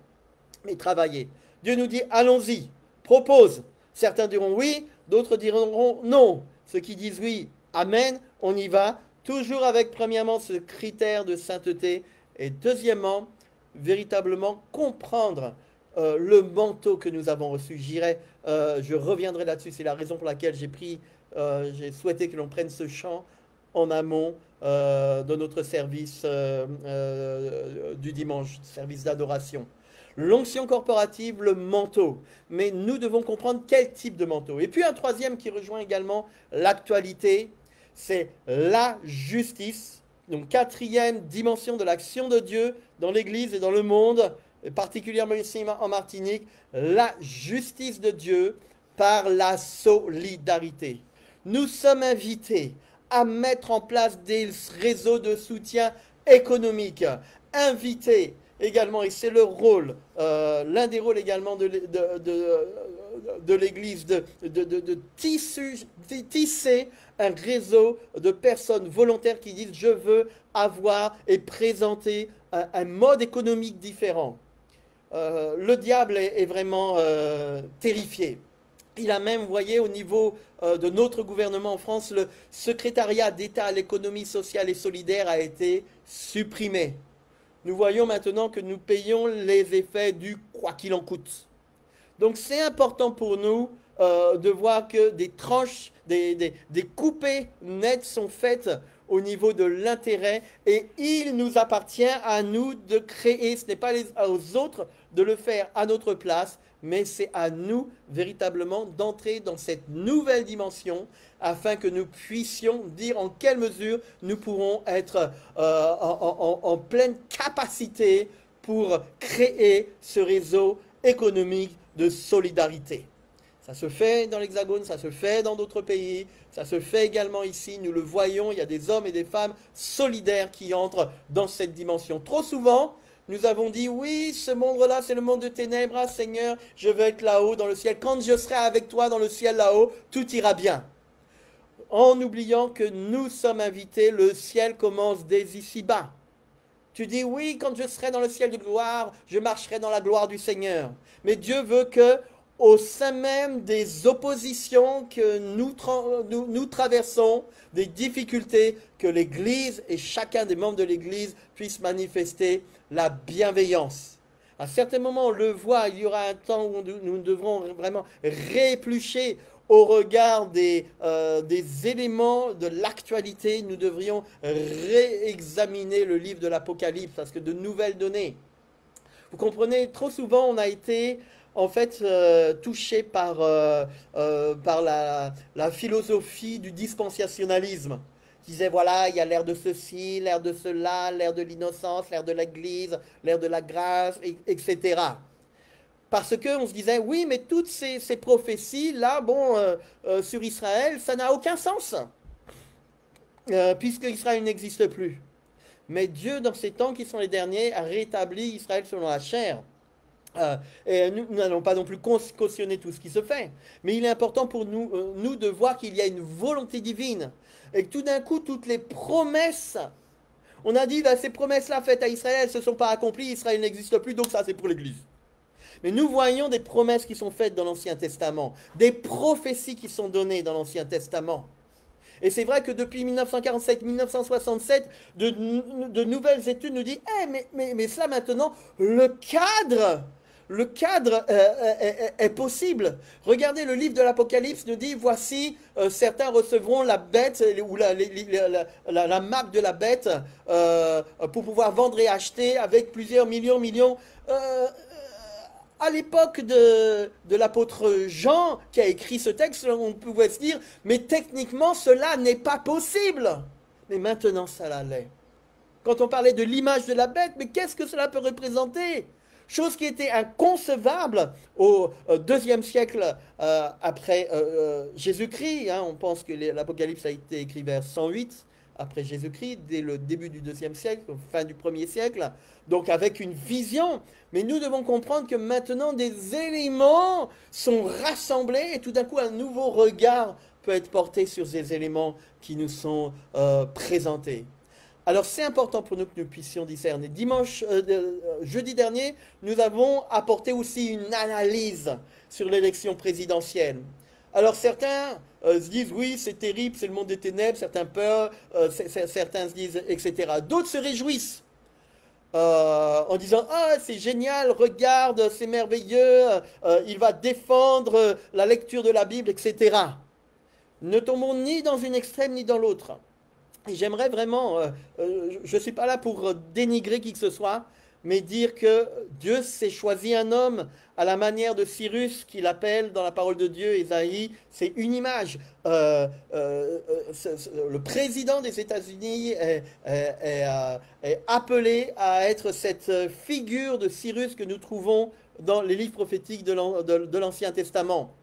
mais travailler. Dieu nous dit, allons-y, propose. Certains diront oui, d'autres diront non. Ceux qui disent oui, amen, on y va, toujours avec premièrement ce critère de sainteté et deuxièmement, véritablement comprendre le manteau que nous avons reçu. Je reviendrai là-dessus, c'est la raison pour laquelle j'ai souhaité que l'on prenne ce chant en amont de notre service du dimanche, service d'adoration. L'onction corporative, le manteau. Mais nous devons comprendre quel type de manteau. Et puis un troisième qui rejoint également l'actualité, c'est la justice. Donc quatrième dimension de l'action de Dieu dans l'Église et dans le monde, et particulièrement ici en Martinique, la justice de Dieu par la solidarité. Nous sommes invités à mettre en place des réseaux de soutien économique, invités également, et c'est le rôle, l'un des rôles également de l'Église, de tisser un réseau de personnes volontaires qui disent « je veux avoir et présenter un mode économique différent ». Le diable est vraiment terrifié. Il a même, vous voyez, au niveau de notre gouvernement en France, le secrétariat d'État à l'économie sociale et solidaire a été supprimé. Nous voyons maintenant que nous payons les effets du « quoi qu'il en coûte ». Donc c'est important pour nous de voir que des tranches, des coupées nettes sont faites au niveau de l'intérêt et il nous appartient à nous de créer, ce n'est pas aux autres de le faire à notre place, mais c'est à nous véritablement d'entrer dans cette nouvelle dimension afin que nous puissions dire en quelle mesure nous pourrons être en pleine capacité pour créer ce réseau économique de solidarité. Ça se fait dans l'Hexagone, ça se fait dans d'autres pays, ça se fait également ici, nous le voyons, il y a des hommes et des femmes solidaires qui entrent dans cette dimension. Trop souvent, nous avons dit, oui, ce monde-là, c'est le monde de ténèbres, ah, Seigneur, je veux être là-haut dans le ciel. Quand je serai avec toi dans le ciel là-haut, tout ira bien. En oubliant que nous sommes invités, le ciel commence dès ici-bas. Tu dis, oui, quand je serai dans le ciel de gloire, je marcherai dans la gloire du Seigneur. Mais Dieu veut que, au sein même des oppositions que nous traversons, des difficultés, que l'Église et chacun des membres de l'Église puissent manifester la bienveillance. À certains moments, on le voit, il y aura un temps où nous devrons vraiment rééplucher au regard des éléments de l'actualité. Nous devrions réexaminer le livre de l'Apocalypse parce que de nouvelles données. Vous comprenez, trop souvent on a été en fait touché par la philosophie du dispensationalisme. Qui disait voilà, il y a l'ère de ceci, l'ère de cela, l'ère de l'innocence, l'ère de l'Église, l'ère de la grâce, etc. Parce qu'on se disait, oui, mais toutes ces prophéties-là, bon, sur Israël, ça n'a aucun sens, puisque Israël n'existe plus. Mais Dieu, dans ces temps qui sont les derniers, a rétabli Israël selon la chair. Et nous n'allons pas non plus cautionner tout ce qui se fait. Mais il est important pour nous de voir qu'il y a une volonté divine. Et que tout d'un coup, toutes les promesses, on a dit, bah, ces promesses-là faites à Israël ne se sont pas accomplies, Israël n'existe plus, donc ça c'est pour l'Église. Mais nous voyons des promesses qui sont faites dans l'Ancien Testament, des prophéties qui sont données dans l'Ancien Testament. Et c'est vrai que depuis 1947-1967, de nouvelles études nous disent mais ça maintenant, le cadre est possible. Regardez le livre de l'Apocalypse nous dit voici, certains recevront la bête ou la marque de la bête pour pouvoir vendre et acheter avec plusieurs millions. À l'époque de l'apôtre Jean, qui a écrit ce texte, on pouvait se dire, mais techniquement, cela n'est pas possible. Mais maintenant, ça l'allait. Quand on parlait de l'image de la bête, mais qu'est-ce que cela peut représenter? Chose qui était inconcevable au deuxième siècle après Jésus-Christ. Hein. On pense que l'Apocalypse a été écrit vers 108 après Jésus-Christ, dès le début du deuxième siècle, fin du premier siècle, donc avec une vision. Mais nous devons comprendre que maintenant des éléments sont rassemblés et tout d'un coup un nouveau regard peut être porté sur ces éléments qui nous sont présentés. Alors c'est important pour nous que nous puissions discerner. Jeudi dernier, nous avons apporté aussi une analyse sur l'élection présidentielle. Alors certains se disent oui c'est terrible, c'est le monde des ténèbres, certains peur, certains se disent etc. D'autres se réjouissent en disant ah c'est génial, regarde c'est merveilleux, il va défendre la lecture de la Bible etc. Ne tombons ni dans une extrême ni dans l'autre. Et j'aimerais vraiment, je ne suis pas là pour dénigrer qui que ce soit, mais dire que Dieu s'est choisi un homme à la manière de Cyrus, qu'il appelle dans la parole de Dieu, Ésaïe, c'est une image. Le président des États-Unis est appelé à être cette figure de Cyrus que nous trouvons dans les livres prophétiques de l'Ancien Testament.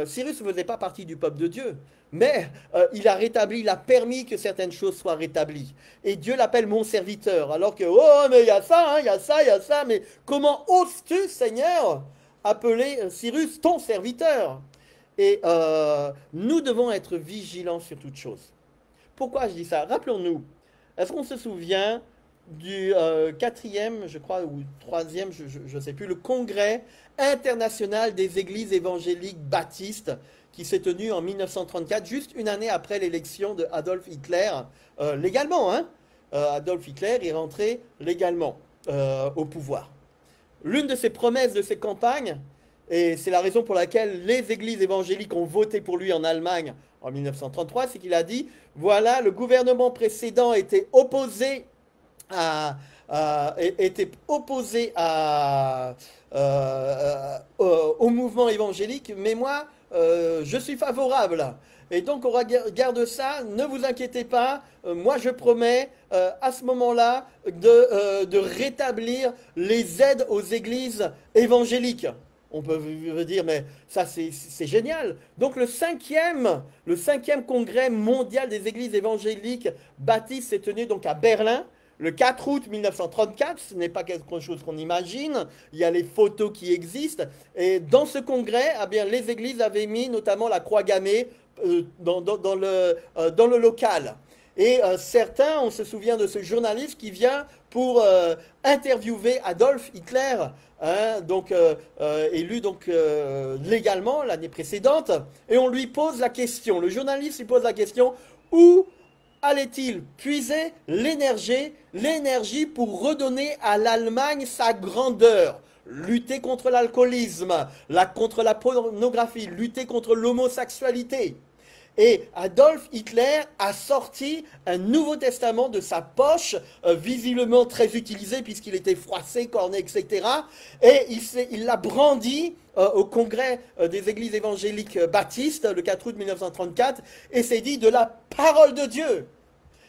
Cyrus ne faisait pas partie du peuple de Dieu, mais il a rétabli, il a permis que certaines choses soient rétablies. Et Dieu l'appelle mon serviteur, alors que, oh, mais il y a ça, hein, il y a ça, il y a ça, mais comment oses-tu, Seigneur, appeler Cyrus ton serviteur? Et nous devons être vigilants sur toutes choses. Pourquoi je dis ça? Rappelons-nous, est-ce qu'on se souvient du quatrième, je crois, ou troisième, je ne sais plus, le congrès international des églises évangéliques baptistes qui s'est tenu en 1934, juste une année après l'élection de Adolf Hitler, légalement, hein? Adolf Hitler est rentré légalement au pouvoir. L'une de ses promesses de ses campagnes, et c'est la raison pour laquelle les églises évangéliques ont voté pour lui en Allemagne en 1933, c'est qu'il a dit, voilà, le gouvernement précédent était opposé au mouvement évangélique, mais moi, je suis favorable. Et donc, on regarde ça, ne vous inquiétez pas, moi je promets à ce moment-là de rétablir les aides aux églises évangéliques. On peut dire, mais ça c'est génial. Donc le cinquième congrès mondial des églises évangéliques baptistes s'est tenu donc à Berlin le 4 août 1934. Ce n'est pas quelque chose qu'on imagine. Il y a les photos qui existent. Et dans ce congrès, eh bien, les églises avaient mis notamment la croix gammée dans le local. Et certains, on se souvient de ce journaliste qui vient pour interviewer Adolf Hitler, hein, donc, élu donc, légalement l'année précédente, et on lui pose la question, le journaliste lui pose la question, où allait-il puiser l'énergie pour redonner à l'Allemagne sa grandeur? Lutter contre l'alcoolisme, contre la pornographie, lutter contre l'homosexualité. Et Adolf Hitler a sorti un Nouveau Testament de sa poche, visiblement très utilisé puisqu'il était froissé, corné, etc. Et il l'a brandi au congrès des églises évangéliques baptistes le 4 août 1934 et s'est dit de la parole de Dieu.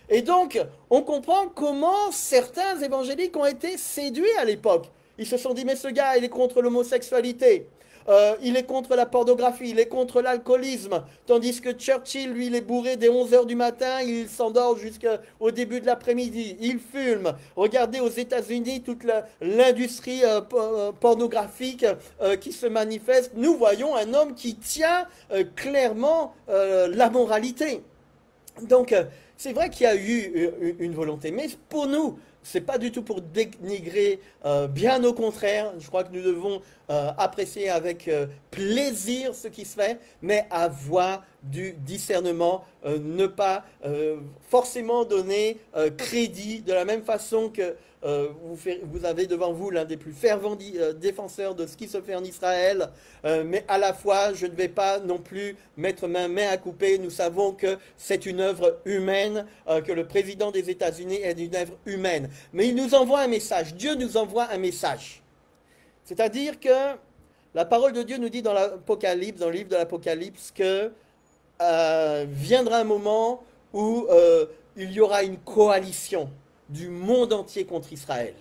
Et donc, on comprend comment certains évangéliques ont été séduits à l'époque. Ils se sont dit, mais ce gars, il est contre l'homosexualité. Il est contre la pornographie, il est contre l'alcoolisme, tandis que Churchill, lui, il est bourré dès 11 heures du matin, il s'endort jusqu'au début de l'après-midi, il fume. Regardez aux États-Unis toute l'industrie pornographique qui se manifeste. Nous voyons un homme qui tient clairement la moralité. Donc, c'est vrai qu'il y a eu une volonté, mais pour nous, c'est pas du tout pour dénigrer, bien au contraire. Je crois que nous devons apprécier avec plaisir ce qui se fait, mais avoir du discernement, ne pas forcément donner crédit de la même façon que vous avez devant vous l'un des plus fervents défenseurs de ce qui se fait en Israël, mais à la fois, je ne vais pas non plus mettre ma main à couper. Nous savons que c'est une œuvre humaine, que le président des États-Unis est une œuvre humaine. Mais il nous envoie un message. Dieu nous envoie un message. C'est-à-dire que la parole de Dieu nous dit dans l'Apocalypse, dans le livre de l'Apocalypse, que viendra un moment où il y aura une coalition du monde entier contre Israël.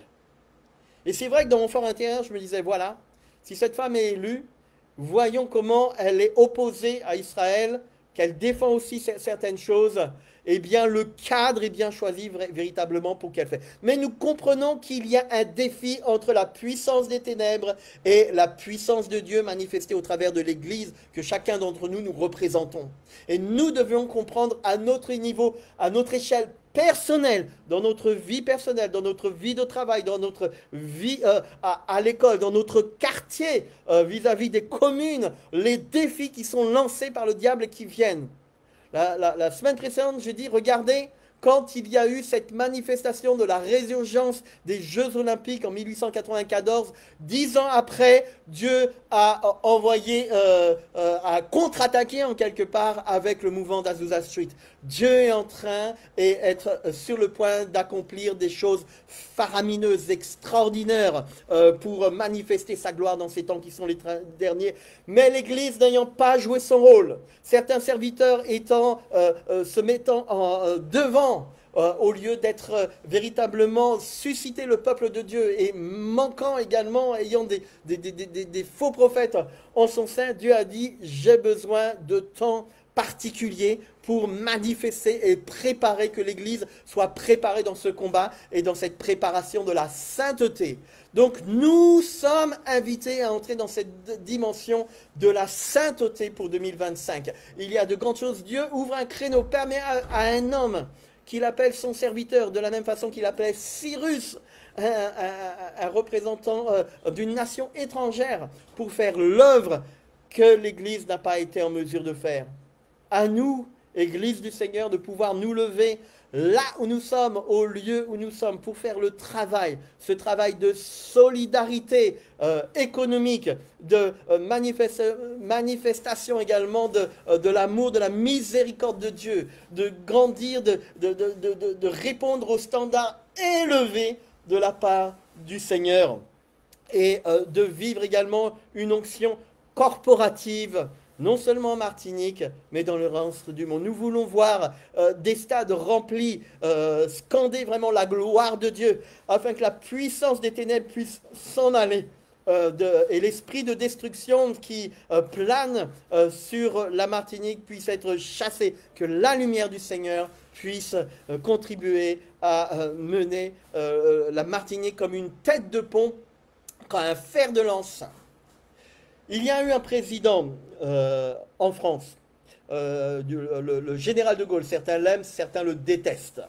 Et c'est vrai que dans mon fort intérieur, je me disais, voilà, si cette femme est élue, voyons comment elle est opposée à Israël, qu'elle défend aussi certaines choses, eh bien le cadre est bien choisi véritablement pour qu'elle fait. Mais nous comprenons qu'il y a un défi entre la puissance des ténèbres et la puissance de Dieu manifestée au travers de l'Église que chacun d'entre nous représentons. Et nous devons comprendre à notre niveau, à notre échelle personnelle, dans notre vie personnelle, dans notre vie de travail, dans notre vie à l'école, dans notre quartier, vis-à-vis des communes, les défis qui sont lancés par le diable et qui viennent. La semaine précédente, j'ai dit, regardez, quand il y a eu cette manifestation de la résurgence des Jeux Olympiques en 1894, 10 ans après, Dieu a envoyé, a contre-attaqué en quelque part avec le mouvement d'Azusa Street. Dieu est en train et être sur le point d'accomplir des choses faramineuses, extraordinaires pour manifester sa gloire dans ces temps qui sont les derniers. Mais l'Église n'ayant pas joué son rôle, certains serviteurs se mettant devant, au lieu d'être véritablement susciter le peuple de Dieu et manquant également, ayant des faux prophètes en son sein, Dieu a dit, j'ai besoin de temps particulier pour manifester et préparer, que l'Église soit préparée dans ce combat et dans cette préparation de la sainteté. Donc nous sommes invités à entrer dans cette dimension de la sainteté pour 2025. Il y a de grandes choses. Dieu ouvre un créneau, permet à un homme qu'il appelle son serviteur, de la même façon qu'il appelait Cyrus, un représentant d'une nation étrangère, pour faire l'œuvre que l'Église n'a pas été en mesure de faire. À nous, Église du Seigneur, de pouvoir nous lever là où nous sommes, au lieu où nous sommes, pour faire le travail, ce travail de solidarité économique, de manifestation également de l'amour, de la miséricorde de Dieu, de grandir, de répondre aux standards élevés de la part du Seigneur, et de vivre également une onction corporative, non seulement en Martinique, mais dans le reste du monde. Nous voulons voir des stades remplis, scander vraiment la gloire de Dieu, afin que la puissance des ténèbres puisse s'en aller, et l'esprit de destruction qui plane sur la Martinique puisse être chassé, que la lumière du Seigneur puisse contribuer à mener la Martinique comme une tête de pont, comme un fer de lance. Il y a eu un président en France, le général de Gaulle, certains l'aiment, certains le détestent.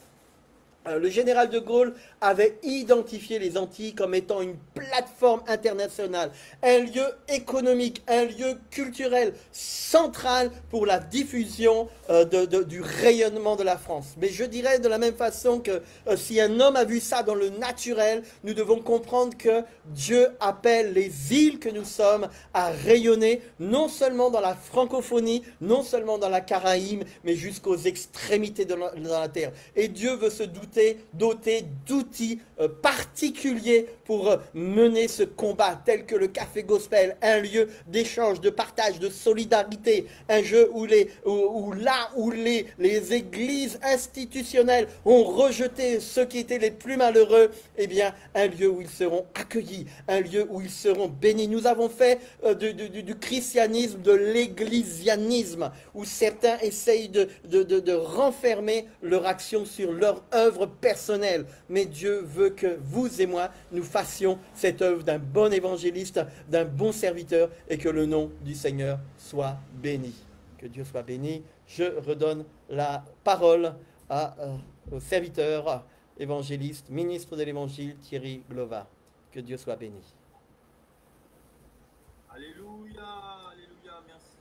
Le général de Gaulle avait identifié les Antilles comme étant une plateforme internationale, un lieu économique, un lieu culturel central pour la diffusion du rayonnement de la France. Mais je dirais de la même façon que si un homme a vu ça dans le naturel, nous devons comprendre que Dieu appelle les îles que nous sommes à rayonner, non seulement dans la francophonie, non seulement dans la Caraïbe, mais jusqu'aux extrémités de la terre. Et Dieu veut se doter d'outils particuliers pour mener ce combat, tel que le Café Gospel, un lieu d'échange, de partage, de solidarité, un lieu où les églises institutionnelles ont rejeté ceux qui étaient les plus malheureux, eh bien, un lieu où ils seront accueillis, un lieu où ils seront bénis. Nous avons fait du christianisme, de l'églisianisme, où certains essayent de renfermer leur action sur leur œuvre personnelle. Mais Dieu veut que vous et moi, nous fassions cette œuvre d'un bon évangéliste, d'un bon serviteur, et que le nom du Seigneur soit béni. Que Dieu soit béni. Je redonne la parole au serviteur, évangéliste, ministre de l'Évangile, Thierry Glova. Que Dieu soit béni. Alléluia, alléluia, merci.